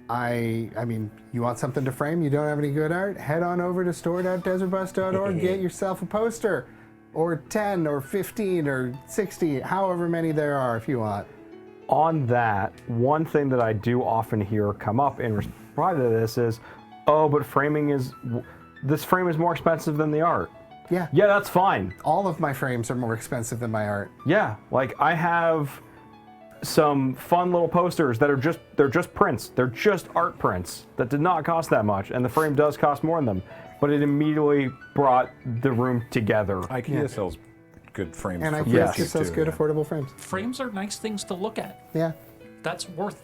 I mean, you want something to frame? You don't have any good art? Head on over to store.desertbus.org. Get yourself a poster, or 10, or 15, or 60, however many there are, if you want. On that, one thing that I do often hear come up in reply to this is, oh, but this frame is more expensive than the art. Yeah. Yeah, that's fine. All of my frames are more expensive than my art. Yeah, like I have some fun little posters that they're just prints. They're just art prints that did not cost that much, and the frame does cost more than them, but it immediately brought the room together. IKEA sells good frames. And IKEA just sells good, affordable frames. Frames are nice things to look at. Yeah. That's worth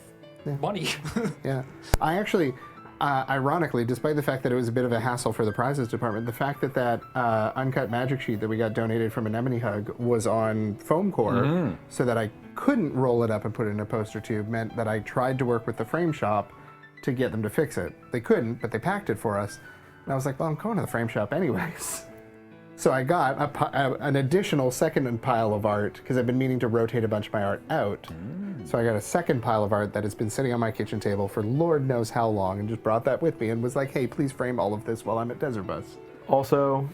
money. Yeah. I actually, ironically, despite the fact that it was a bit of a hassle for the prizes department, the fact that uncut magic sheet that we got donated from Anemone Hug was on foam core, so that I couldn't roll it up and put it in a poster tube, meant that I tried to work with the frame shop to get them to fix it. They couldn't, but they packed it for us. And I was like, well, I'm going to the frame shop anyways. So I got an additional second pile of art, because I've been meaning to rotate a bunch of my art out. So I got a second pile of art that has been sitting on my kitchen table for Lord knows how long, and just brought that with me and was like, hey, please frame all of this while I'm at Desert Bus. Also,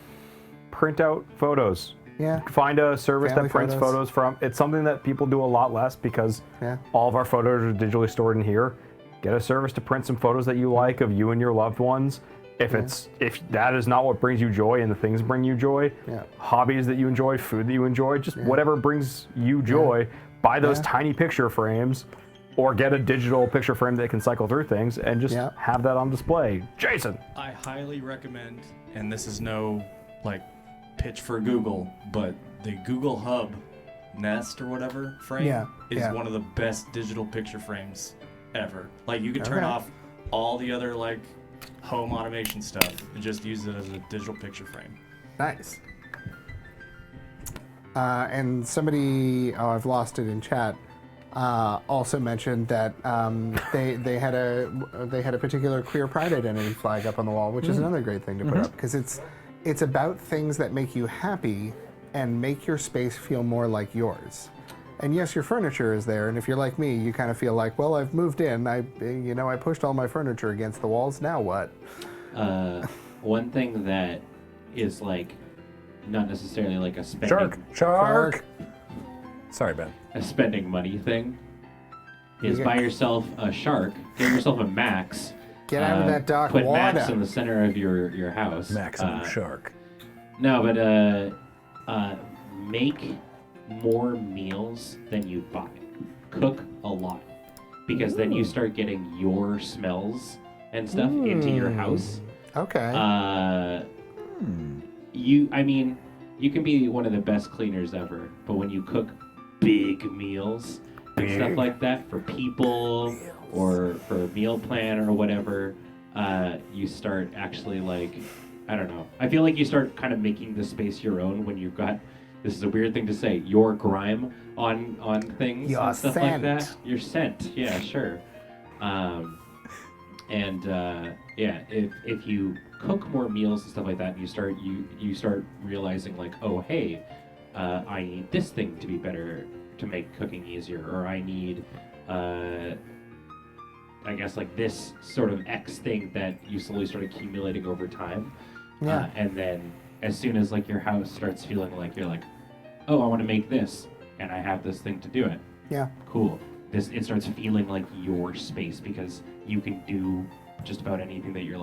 print out photos. Yeah. Find a service Family that prints photos from. It's something that people do a lot less, because all of our photos are digitally stored in here. Get a service to print some photos that you like of you and your loved ones. If that is not what brings you joy, and the things bring you joy, hobbies that you enjoy, food that you enjoy, just whatever brings you joy, buy those tiny picture frames, or get a digital picture frame that can cycle through things, and just have that on display. Jason! I highly recommend, and this is no pitch for Google, but the Google Hub Nest or whatever frame is one of the best digital picture frames ever. Like, you could turn off all the other home automation stuff and just use it as a digital picture frame. Nice. And somebody, I've lost it in chat, also mentioned that they had a particular queer pride identity flag up on the wall, which is another great thing to put up, because it's about things that make you happy and make your space feel more like yours. And yes, your furniture is there, and if you're like me, you kind of feel like, well, I've moved in, I pushed all my furniture against the walls, now what? One thing that is not necessarily a spending... Shark! Sorry, Ben. A spending money thing is buy yourself a shark, get yourself a Max, Get out of that dark put water. Max in the center of your house. Maximum shark. No, but make more meals than you buy. Cook a lot, because then you start getting your smells and stuff into your house. Okay. You can be one of the best cleaners ever, but when you cook big meals and stuff like that for people or for a meal plan or whatever, you start actually I don't know. I feel like you start kind of making the space your own when you've got, this is a weird thing to say, your grime on things Your and stuff scent. like that. Your scent, yeah, sure. If you cook more meals and stuff like that, you start realizing oh hey, I need this thing to be better to make cooking easier, or I need I guess this sort of X thing that you slowly start accumulating over time. Yeah. And then as soon as your house starts feeling you're oh, I want to make this and I have this thing to do it. Yeah. Cool. It starts feeling like your space, because you can do just about anything that you're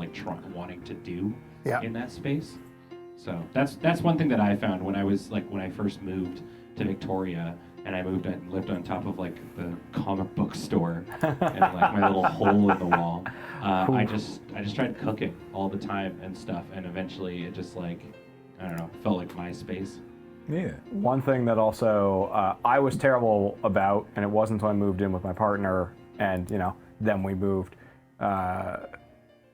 wanting to do in that space. So that's one thing that I found when I was when I first moved to Victoria, and I lived on top of the comic book store and my little hole in the wall. I just tried cooking all the time and stuff, and eventually it just I don't know, felt like my space. Yeah. One thing that also I was terrible about, and it wasn't until I moved in with my partner, and then we moved,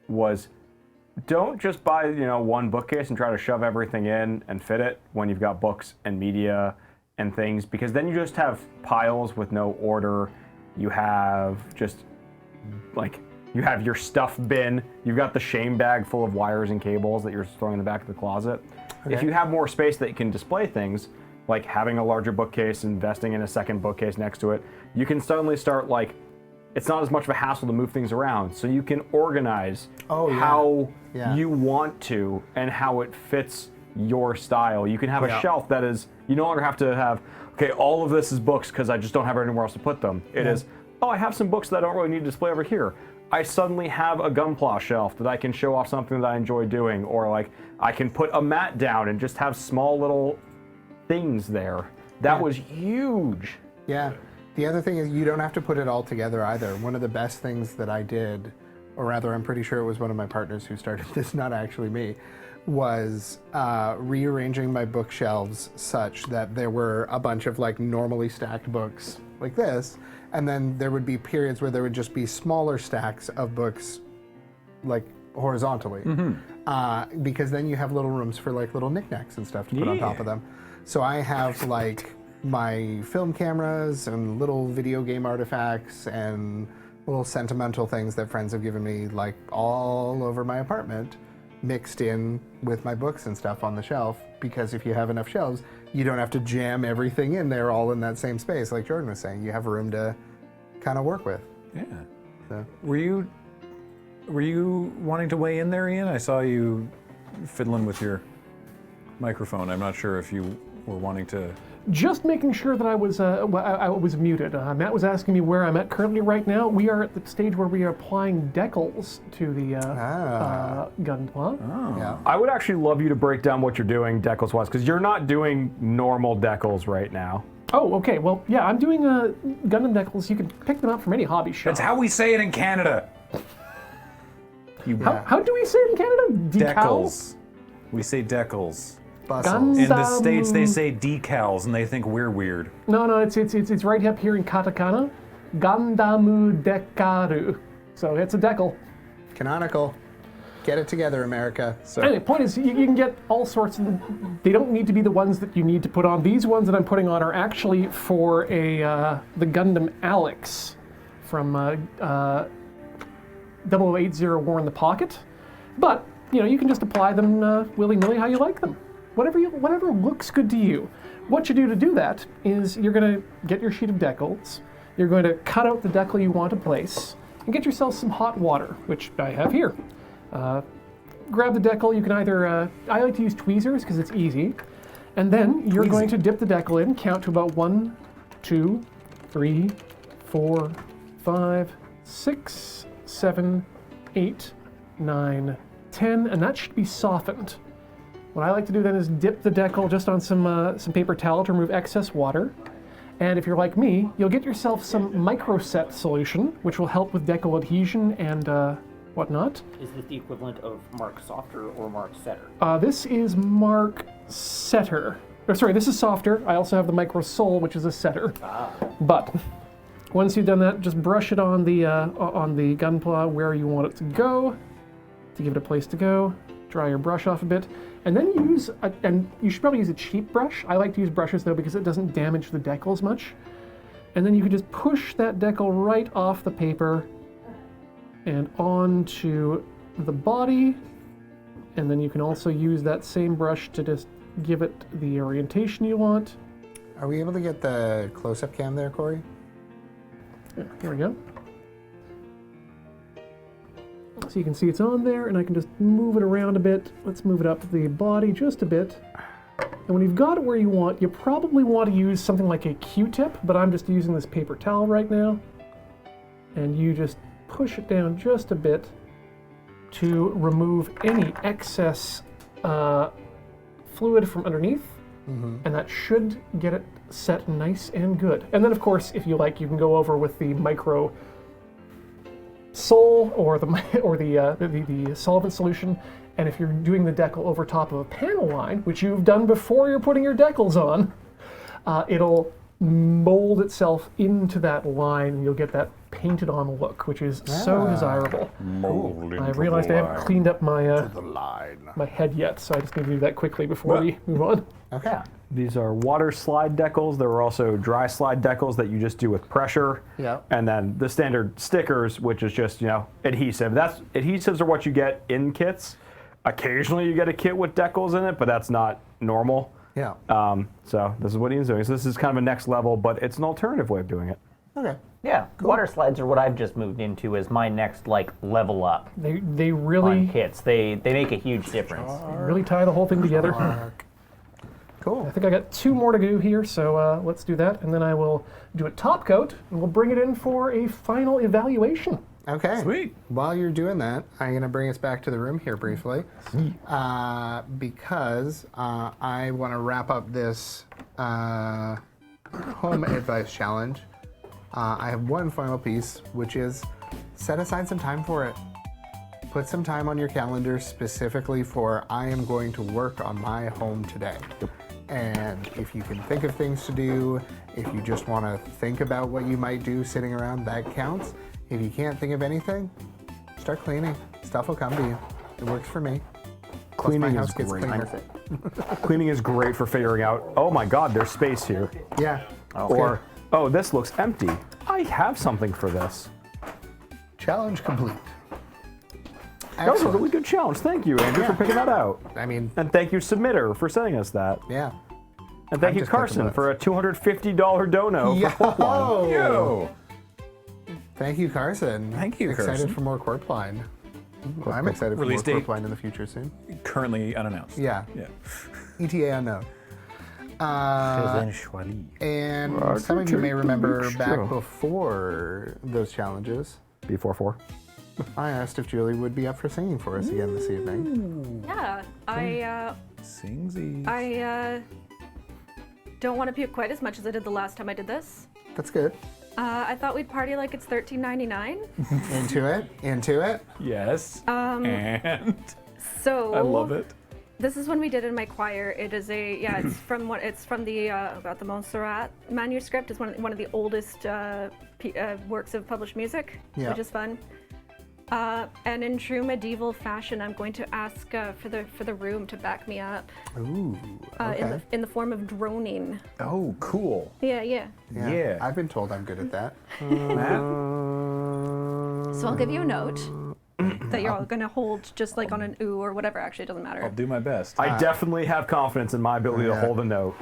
was don't just buy one bookcase and try to shove everything in and fit it when you've got books and media and things, because then you just have piles with no order. You have just you have your stuff bin, you've got the shame bag full of wires and cables that you're throwing in the back of the closet. Okay. If you have more space that you can display things, like having a larger bookcase, investing in a second bookcase next to it, you can suddenly start it's not as much of a hassle to move things around, so you can organize how you want to and how it fits your style. You can have a shelf that is, you no longer have to have, okay, all of this is books because I just don't have anywhere else to put them. It is, oh, I have some books that I don't really need to display over here. I suddenly have a Gunpla shelf that I can show off something that I enjoy doing, or I can put a mat down and just have small little things there. That was huge. Yeah. The other thing is you don't have to put it all together either. One of the best things that I did, or rather I'm pretty sure it was one of my partners who started this, not actually me, was rearranging my bookshelves such that there were a bunch of normally stacked books like this, and then there would be periods where there would just be smaller stacks of books horizontally, because then you have little rooms for little knickknacks and stuff to put on top of them. So I have my film cameras and little video game artifacts and little sentimental things that friends have given me all over my apartment, mixed in with my books and stuff on the shelf, because if you have enough shelves, you don't have to jam everything in there all in that same space. Like Jordan was saying, you have room to kind of work with. Yeah. So. Were you wanting to weigh in there, Ian? I saw you fiddling with your microphone. I'm not sure if you were wanting to... Just making sure that I was muted. Matt was asking me where I'm at currently right now. We are at the stage where we are applying decals to the Gunpla. Oh. Yeah. I would actually love you to break down what you're doing decals-wise, because you're not doing normal decals right now. Oh, okay. Well, yeah, I'm doing Gundam decals. You can pick them up from any hobby shop. That's how we say it in Canada. How do we say it in Canada? Decals. We say decals. Gundam. In the States, they say decals, and they think we're weird. No, it's right up here in katakana. Gandamu dekaru. So it's a decal. Canonical. Get it together, America. So. Anyway, point is, you can get all sorts of them. They don't need to be the ones that you need to put on. These ones that I'm putting on are actually for the Gundam Alex from 0080 War in the Pocket. But, you can just apply them willy-nilly how you like them. Whatever looks good to you. What you do to do that is you're going to get your sheet of decals, you're going to cut out the decal you want to place, and get yourself some hot water, which I have here. Grab the decal, you can either, I like to use tweezers because it's easy, and then you're going to dip the decal in, count to about 1, 2, 3, 4, 5, 6, 7, 8, 9, 10, and that should be softened. What I like to do then is dip the decal just on some paper towel to remove excess water. And if you're like me, you'll get yourself some microset solution, which will help with decal adhesion and whatnot. Is this the equivalent of Mark Softer or Mark Setter? This is Mark Setter. Or sorry, this is Softer. I also have the Micro Sol, which is a Setter. But once you've done that, just brush it on the gunpla where you want it to go, to give it a place to go. Dry your brush off a bit, and then and you should probably use a cheap brush. I like to use brushes though because it doesn't damage the decal as much. And then you can just push that decal right off the paper and onto the body. And then you can also use that same brush to just give it the orientation you want. Are we able to get the close-up cam there, Corey? Yeah, here we go. So you can see it's on there, and I can just move it around a bit. Let's move it up the body just a bit. And when you've got it where you want, you probably want to use something like a Q-tip, but I'm just using this paper towel right now. And you just push it down just a bit to remove any excess fluid from underneath. And that should get it set nice and good. And then, of course, if you like, you can go over with the Micro Sol or the solvent solution. And if you're doing the decal over top of a panel line, which you've done before you're putting your decals on, it'll mold itself into that line, and you'll get that painted on look, which is so desirable. I realized I haven't cleaned up my my head yet, so I just need to do that quickly before we move on. Okay. These are water slide decals. There are also dry slide decals that you just do with pressure. Yeah. And then the standard stickers, which is just, adhesive. Adhesives are what you get in kits. Occasionally you get a kit with decals in it, but that's not normal. Yeah. So this is what Ian's doing. So this is kind of a next level, but it's an alternative way of doing it. Okay. Yeah, water slides are what I've just moved into as my next level up. They really on kits. They make a huge difference. Really tie the whole thing together. Cool. I think I got 2 more to do here, so let's do that, and then I will do a top coat, and we'll bring it in for a final evaluation. Okay. Sweet. While you're doing that, I'm going to bring us back to the room here briefly, because I want to wrap up this home advice challenge. I have one final piece, which is set aside some time for it. Put some time on your calendar specifically for I am going to work on my home today. And if you can think of things to do, if you just want to think about what you might do sitting around, that counts. If you can't think of anything, start cleaning. Stuff will come to you. It works for me. Cleaning my house is gets great. cleaner. Cleaning is great for figuring out, oh my God, there's space here. Yeah. Or, oh, this looks empty. I have something for this. Challenge complete. That was a really good challenge. Thank you, Andrew, for picking that out. I mean, and thank you, Submitter, for sending us that. Yeah. And thank you, Carson, for a $250 dono. Yo! Thank you, Carson. Thank you, Excited Carson. for more Corpline. I'm excited for Release more date? Corpline in the future soon. Currently unannounced. Yeah. Yeah. ETA unknown. And some of you may remember back before those challenges. Before 4. I asked if Julie would be up for singing for us again this evening. Yeah, I don't want to puke quite as much as I did the last time I did this. That's good. I thought we'd party like it's $13.99. Into it. Yes. And so I love it. This is one we did in my choir. It is it's from the about the Montserrat manuscript. It's one of the oldest works of published music, which is fun. And in true medieval fashion, I'm going to ask for the room to back me up. Ooh. Okay. In the form of droning. Oh, cool. Yeah. I've been told I'm good at that. So I'll give you a note that you're all going to hold just like on an ooh or whatever. Actually, it doesn't matter. I'll do my best. I definitely have confidence in my ability to hold a note.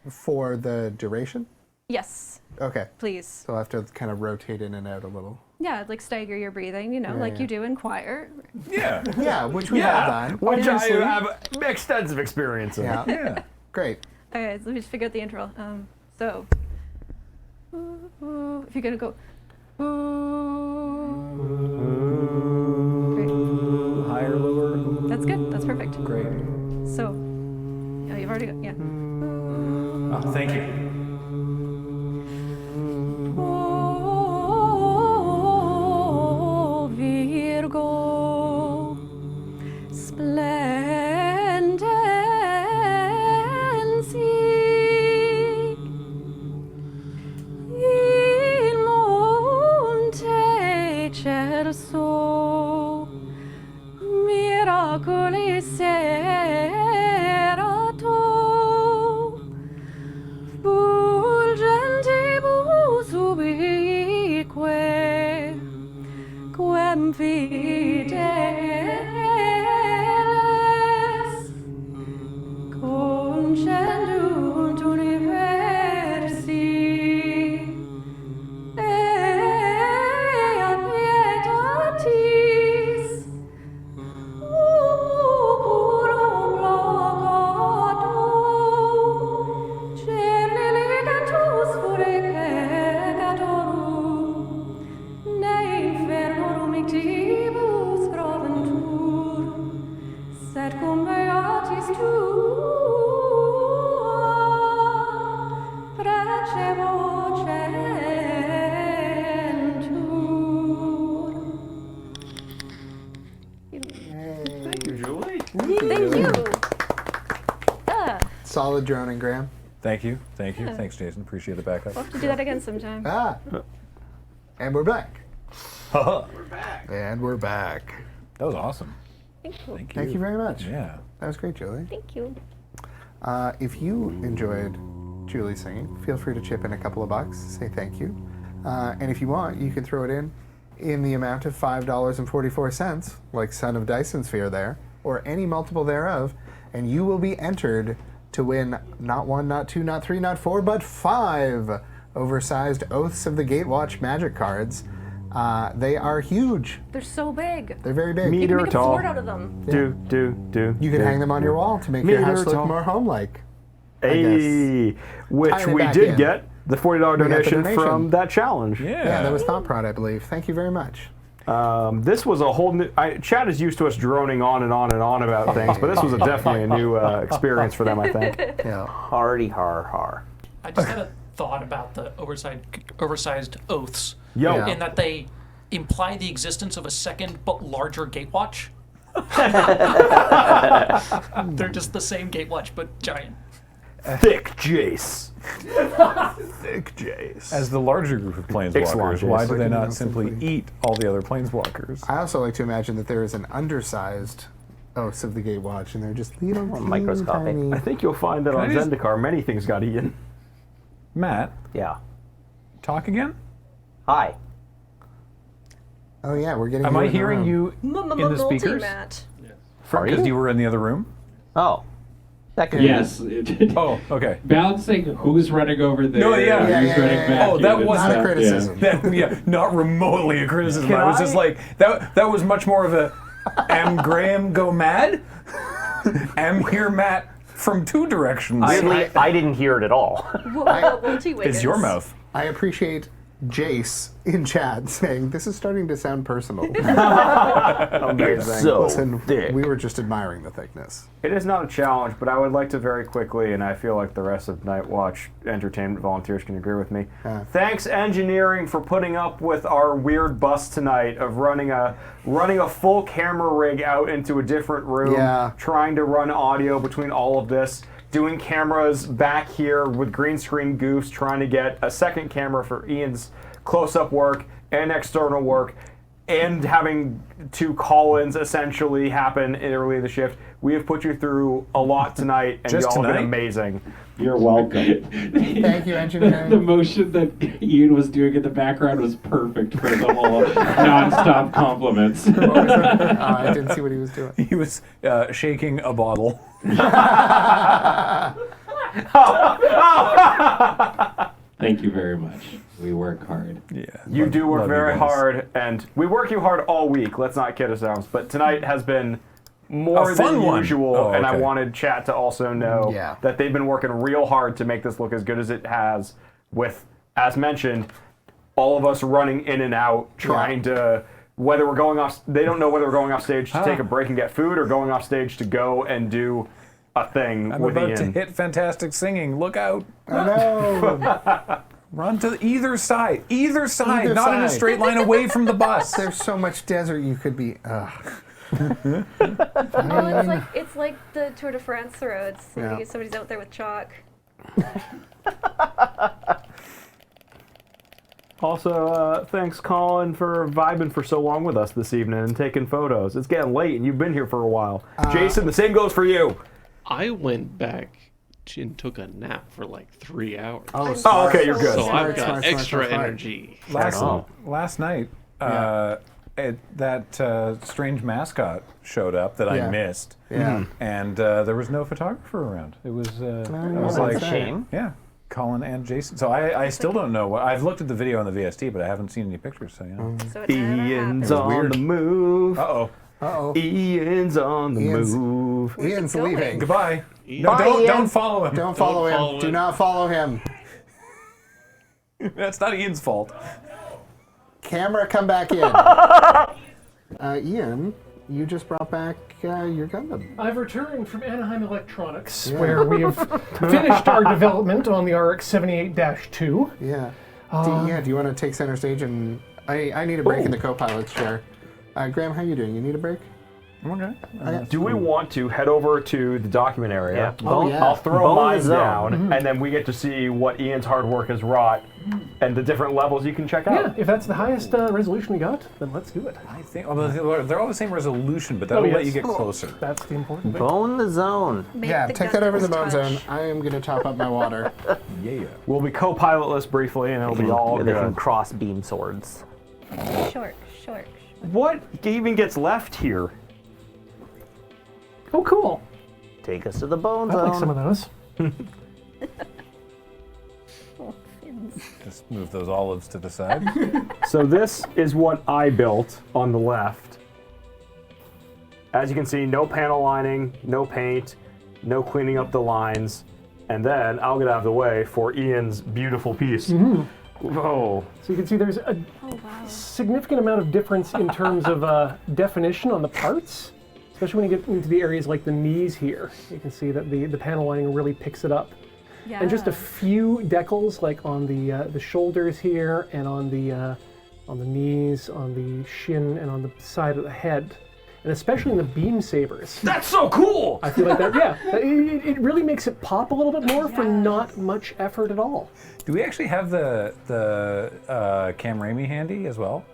For the duration? Yes. Okay. Please. So I'll have to kind of rotate in and out a little. Yeah, like stagger your breathing, like you do in choir. Yeah. Yeah, which we have done. Which I have extensive experience in. Yeah. Great. Okay, so let me just figure out the intro. So, if you're gonna go, That's good. That's perfect. Great. So, oh, you've already got, yeah. Oh, thank you. Oh, Virgo, splendens in monte cerso, miracoli serato, fulgentibus ubique, quem fideles, concedunt universi, ea pietatis, puro placato, cerni legatus furicegatorum, ne infernorum ictibus proventur, sed cum beatis tua precevocentur. Thank you, Julie. Thank you. Solid droning, Graham. Thank you. Yeah. Thanks, Jason. Appreciate the backup. We'll have to do that again sometime. And we're back. Haha. And we're back. That was awesome. Thank you. Thank you very much. Yeah. That was great, Julie. Thank you. If you enjoyed Julie singing, feel free to chip in a couple of bucks, say thank you. And if you want, you can throw it in the amount of $5.44, like Son of Dyson Sphere there, or any multiple thereof, and you will be entered to win not 1, not 2, not 3, not 4, but 5 oversized Oaths of the Gatewatch magic cards. They are huge. They're so big. They're very big. You can make a fort out of them. Do. You can hang them on your wall to make your house look more home-like. Hey, which Tying it we back did in. get the $40 We got the donation donation. from that challenge. Yeah, that was Thought Prod, I believe. Thank you very much. This was a whole new. Chad is used to us droning on and on and on about things, but this was definitely a new experience for them, I think. Yeah. Hardy har har. I just had a thought about the oversized oaths. Yo. Yeah. In that they imply the existence of a second but larger gatewatch. They're just the same gatewatch but giant. Thick Jace. Thick Jace. As the larger group of planeswalkers, Ixalan why Jace. do they not simply eat all the other planeswalkers? I also like to imagine that there is an undersized Oaths of the Gatewatch, and they're just little microscopic. tiny. I think you'll find that Can on I just- Zendikar, many things got eaten. Matt, Yeah. talk again? Hi. Oh yeah, we're getting. Am you I in the hearing room. you in the speakers? Multi-mat. Are Because you? you were in the other room? Oh. That could Yes. Oh, okay. Balancing who's running over there, No, yeah. who's Yeah, yeah, running yeah, back. Oh, that in, was and not a stuff, criticism. That, yeah, not remotely a criticism. Can I was just I- like, that was much more of a, am Graham go mad? Am here Matt from two directions? I didn't hear it at all. Whoa, multi-wiggins. It's your mouth. I appreciate Jace in chat saying this is starting to sound personal. Amazing. So Listen, thick. we were just admiring the thickness. It is not a challenge, but I would like to very quickly, and I feel like the rest of Night Watch entertainment volunteers can agree with me. Thanks, engineering, for putting up with our weird bust tonight of running a full camera rig out into a different room, Yeah. trying to run audio between all of this, doing cameras back here with green screen goofs, trying to get a second camera for Ian's close-up work and external work, and having two call-ins essentially happen early in the shift. We have put you through a lot tonight, and Just y'all have been tonight? amazing. You're welcome. Thank you, engineering. The motion that Ian was doing in the background was perfect for the whole non-stop compliments. I didn't see what he was doing. He was shaking a bottle. Thank you very much. We work hard. Yeah. You do work love you very guys. hard, and we work you hard all week. Let's not kid ourselves. But tonight has been more A fun than one. usual, Oh, and I okay. wanted chat to also know Yeah. that they've been working real hard to make this look as good as it has. With, as mentioned, all of us running in and out, trying to whether we're going off. They don't know whether we're going off stage to take a break and get food, or going off stage to go and do a thing I'm with about Ian. to hit fantastic singing. Look out! Oh, no. Run to either side. Either side. Either not in a side. straight line away from the bus. There's so much desert you could be. Oh, it's like the Tour de France roads. Yeah. Somebody's out there with chalk. Also, thanks, Colin, for vibing for so long with us this evening and taking photos. It's getting late, and you've been here for a while. Jason, the same goes for you. I went back and took a nap for like 3 hours. Oh, okay, you're good. So I've got extra energy. Last night, that strange mascot showed up that I missed. Yeah. And there was no photographer around. It was, I was like, shame. Yeah. Colin and Jason. So I still don't know. I've looked at the video on the VST, but I haven't seen any pictures. So yeah. So it never Ian's happened. on the move. Uh-oh. Ian's on the move. Ian's going? leaving. Goodbye. No, Bye, Ian. don't follow him. Don't follow him. Do not follow him. That's not Ian's fault. Camera, come back in. Ian, you just brought back your Gundam. I've returned from Anaheim Electronics, where we have finished our development on the RX-78-2. Yeah. Do you want to take center stage? And I need a break in the co-pilot's chair. Graham, how you doing? You need a break? Okay. Do we want to head over to the document area? Yeah. Oh, yeah. I'll throw Bone mine the zone. down, and then we get to see what Ian's hard work has wrought and the different levels you can check out. Yeah, if that's the highest resolution we got, then let's do it. I think they're all the same resolution, but that'll let you get closer. That's the important thing. Bone the zone. Yeah, take that over to the bone zone. I am going to top up my water. Yeah. We'll be co-pilotless briefly, and it'll be all They can good. cross beam swords. Short. What even gets left here? Oh, cool. Take us to the bone I zone. like some of those. Just move those olives to the side. So this is what I built on the left. As you can see, no panel lining, no paint, no cleaning up the lines, and then I'll get out of the way for Ian's beautiful piece. Whoa. So you can see there's a significant amount of difference in terms of definition on the parts, especially when you get into the areas like the knees here. You can see that the panel lining really picks it up. Yeah. And just a few decals, like on the shoulders here, and on the knees, on the shin, and on the side of the head, and especially in the beam sabers. That's so cool! I feel like that. Yeah, it really makes it pop a little bit more for not much effort at all. Do we actually have the Cam Raimi handy as well?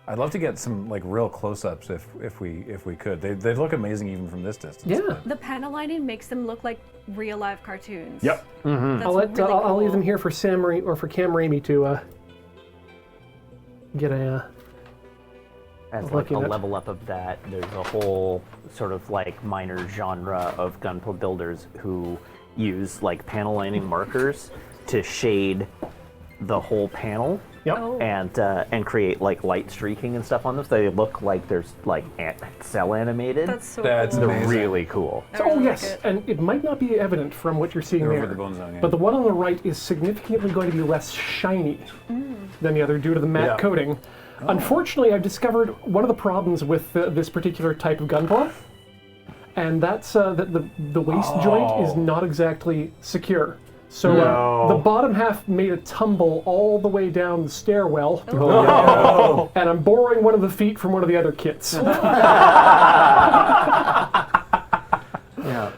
I'd love to get some like real close-ups if we could. They look amazing even from this distance. Yeah. The panel lining makes them look like real live cartoons. Yep. That's I'll really leave them cool. here for Sam or for Cam Raimi to get a. As like Looking a at- level up of that, there's a whole sort of like minor genre of gunpla builders who use like panel lining markers to shade the whole panel. Yep. Oh. And create like light streaking and stuff on them, so they look like there's like cell animated. That's so That's cool. They're really cool. I Oh really like yes, it. and it might not be evident from what you're seeing They're there, over the bone zone, yeah. but the one on the right is significantly going to be less shiny than the other due to the matte Yeah. coating. Unfortunately, I've discovered one of the problems with this particular type of gunpla, and that's that the waist joint is not exactly secure. So No. the bottom half made a tumble all the way down the stairwell, and I'm borrowing one of the feet from one of the other kits. Yeah.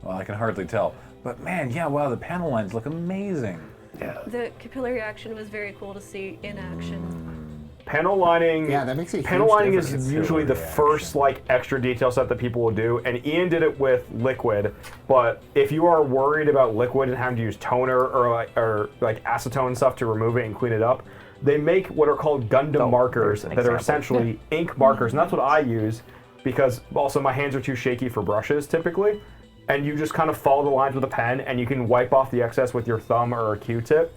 Well, I can hardly tell. But man, yeah, wow, the panel lines look amazing. The capillary action was very cool to see in action. Panel lining. Yeah, that makes a huge Panel lining difference. is usually the first like extra detail set that people will do, and Ian did it with liquid. But if you are worried about liquid and having to use toner or like acetone and stuff to remove it and clean it up, they make what are called Gundam markers there's an that are example. essentially ink markers, and that's what I use because also my hands are too shaky for brushes typically. And you just kind of follow the lines with a pen, and you can wipe off the excess with your thumb or a Q-tip,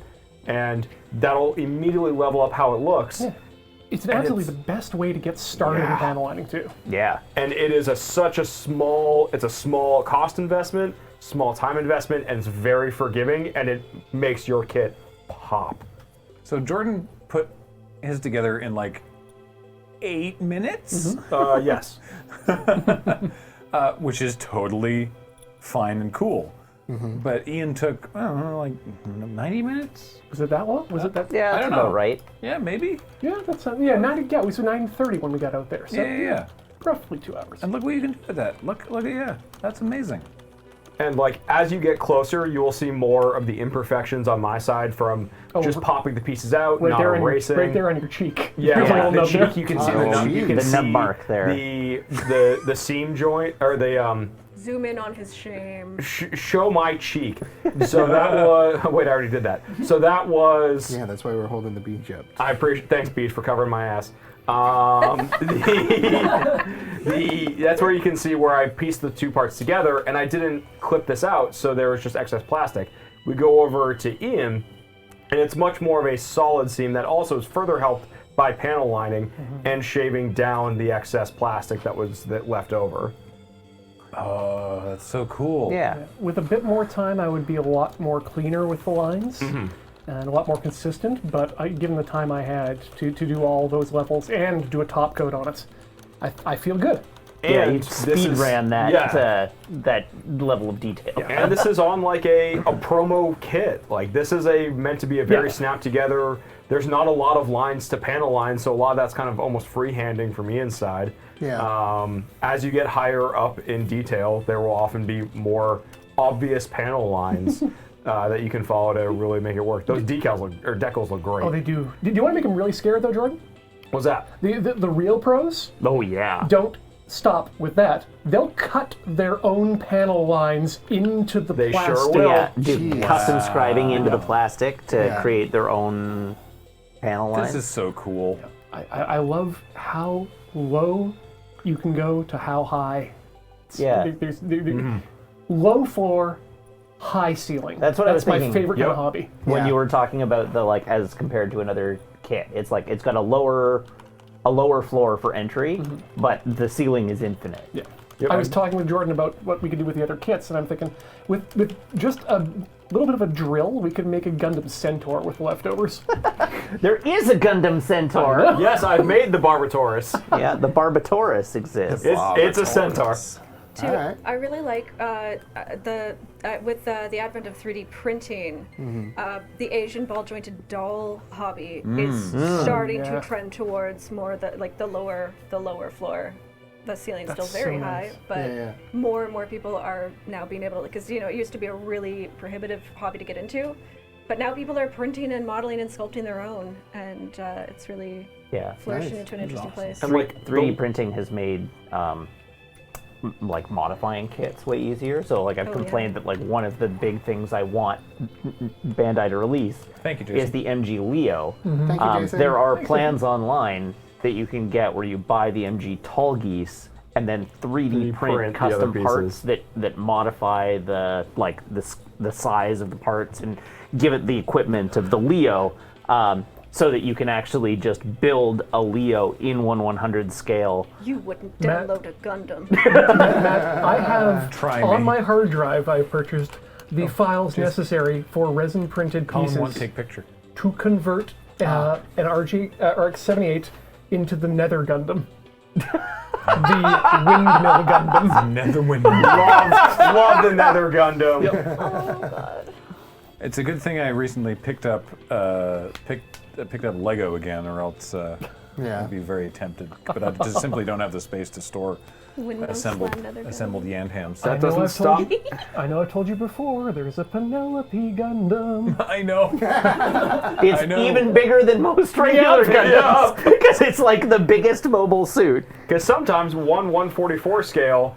and that'll immediately level up how it looks. Yeah. It's absolutely the best way to get started in panel lining too. Yeah. And it is such a small cost investment, small time investment, and it's very forgiving, and it makes your kit pop. So Jordan put his together in like 8 minutes, Yes. which is totally fine and cool. But Ian took, I don't know, like 90 minutes? Was it that long? Was it that? Yeah, I that's don't about know. right. Yeah, maybe. Yeah, that's yeah. 90. Yeah, we said 9:30 when we got out there. So Yeah. roughly 2 hours. And look what you can do with that. Look at that's amazing. And like as you get closer, you will see more of the imperfections on my side from just popping the pieces out, Right not there, erasing. right there on your cheek. Yeah, There's a little the nub there. cheek. You can see the nub. You can The see nub mark there. The seam joint or the Zoom in on his shame. show my cheek. So that was wait, I already did that. So that was. Yeah, that's why we're holding the beach up. I appreciate. Thanks, Beach, for covering my ass. That's where you can see where I pieced the two parts together, and I didn't clip this out, so there was just excess plastic. We go over to Ian, and it's much more of a solid seam that also is further helped by panel lining and shaving down the excess plastic that was left over. Oh, that's so cool. Yeah. With a bit more time, I would be a lot more cleaner with the lines. And a lot more consistent, but given the time I had to do all those levels and do a top coat on it, I feel good. Yeah, And you speed ran that that level of detail. Yeah. And this is on like a promo kit. Like this is meant to be a very snapped together. There's not a lot of lines to panel line, so a lot of that's kind of almost freehanding from the inside. Yeah. As you get higher up in detail, there will often be more obvious panel lines that you can follow to really make it work. Those decals look great. Oh, they do. Do you want to make them really scared though, Jordan? What's that? The real pros Oh yeah. don't stop with that. They'll cut their own panel lines into the They sure plastic. will. Yeah, do Jeez. custom scribing into the plastic to Yeah. create their own panel line. This is so cool. I love how low you can go to how high. Yeah. There's low floor, high ceiling. That's what I was That's my thinking. favorite kind of hobby. When Yeah. you were talking about the like as compared to another kit, it's like it's got a lower floor for entry, but the ceiling is infinite. Yeah. I was talking with Jordan about what we could do with the other kits, and I'm thinking, with just a little bit of a drill, we could make a Gundam Centaur with leftovers. There is a Gundam Centaur. Yes, I've made the Barbatorus. Yeah, the Barbatorus exists. It's a centaur. Too, Alright. I really like with the advent of 3D printing, the Asian ball jointed doll hobby is starting to trend towards more the lower floor. The ceiling's still very high, but more and more people are now being able to, because it used to be a really prohibitive hobby to get into, but now people are printing and modeling and sculpting their own, and it's really flourishing into an interesting place. And like 3D printing has made like modifying kits way easier. So like I've complained that like one of the big things I want Bandai to release is the MG Leo. Thank you, Jason. There are plans online that you can get where you buy the MG Tall Geese and then 3D print the custom other parts that modify the size of the parts and give it the equipment of the Leo, so that you can actually just build a Leo in 1/100 scale. You wouldn't Matt- download a Gundam. Matt, I have Try on me. my hard drive. I purchased the files necessary for resin printed Colin pieces won't take picture. to convert an RX-78 into the Nether Gundam. The windmill Gundam. Nether window. love the Nether Gundam. It's a good thing I recently picked up Lego again, or else I'd be very tempted. But I just simply don't have the space to store assembled Yandhams. That doesn't stop. I know I've told you before, there's a Penelope Gundam. I know. It's even bigger than most regular Gundams because it's like the biggest mobile suit. Because sometimes 1/144 scale.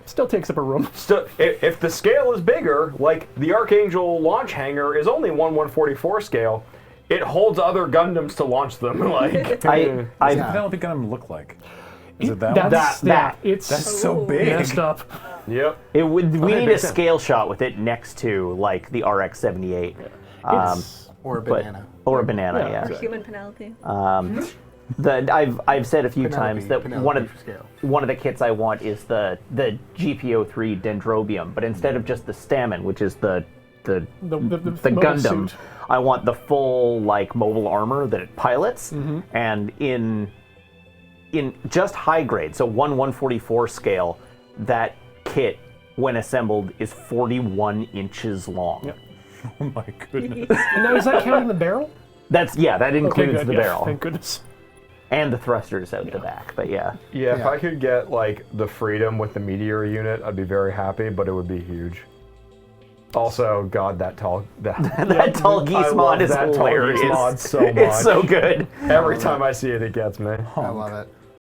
Still takes up a room. If the scale is bigger, like the Archangel launch hangar is only 1/144 scale, it holds other Gundams to launch them. Like, What does Penelope Gundam look like? Is it that one? It's so big. Messed up. Yep. We need a scale shot with it next to like the RX-78. Or a banana. Or a banana, yeah. Or human Penelope. I've said a few times that Penelope scale. one of the kits I want is the GPO3 Dendrobium, but instead of just the Stamen, which is the Gundam, suit. I want the full like mobile armor that it pilots, and in in just high grade, so 1/144 scale, that kit, when assembled, is 41 inches long. Yep. Oh my goodness. And now, is that counting the barrel? That includes good, the yeah, barrel. Thank goodness. And the thrusters out the back, but yeah. Yeah, if I could get like the Freedom with the Meteor unit, I'd be very happy, but it would be huge. Also, God, that tall that tall geese mod is hilarious. Tall geese mod so much. It's so good. Every time I see it, it gets me. I love it.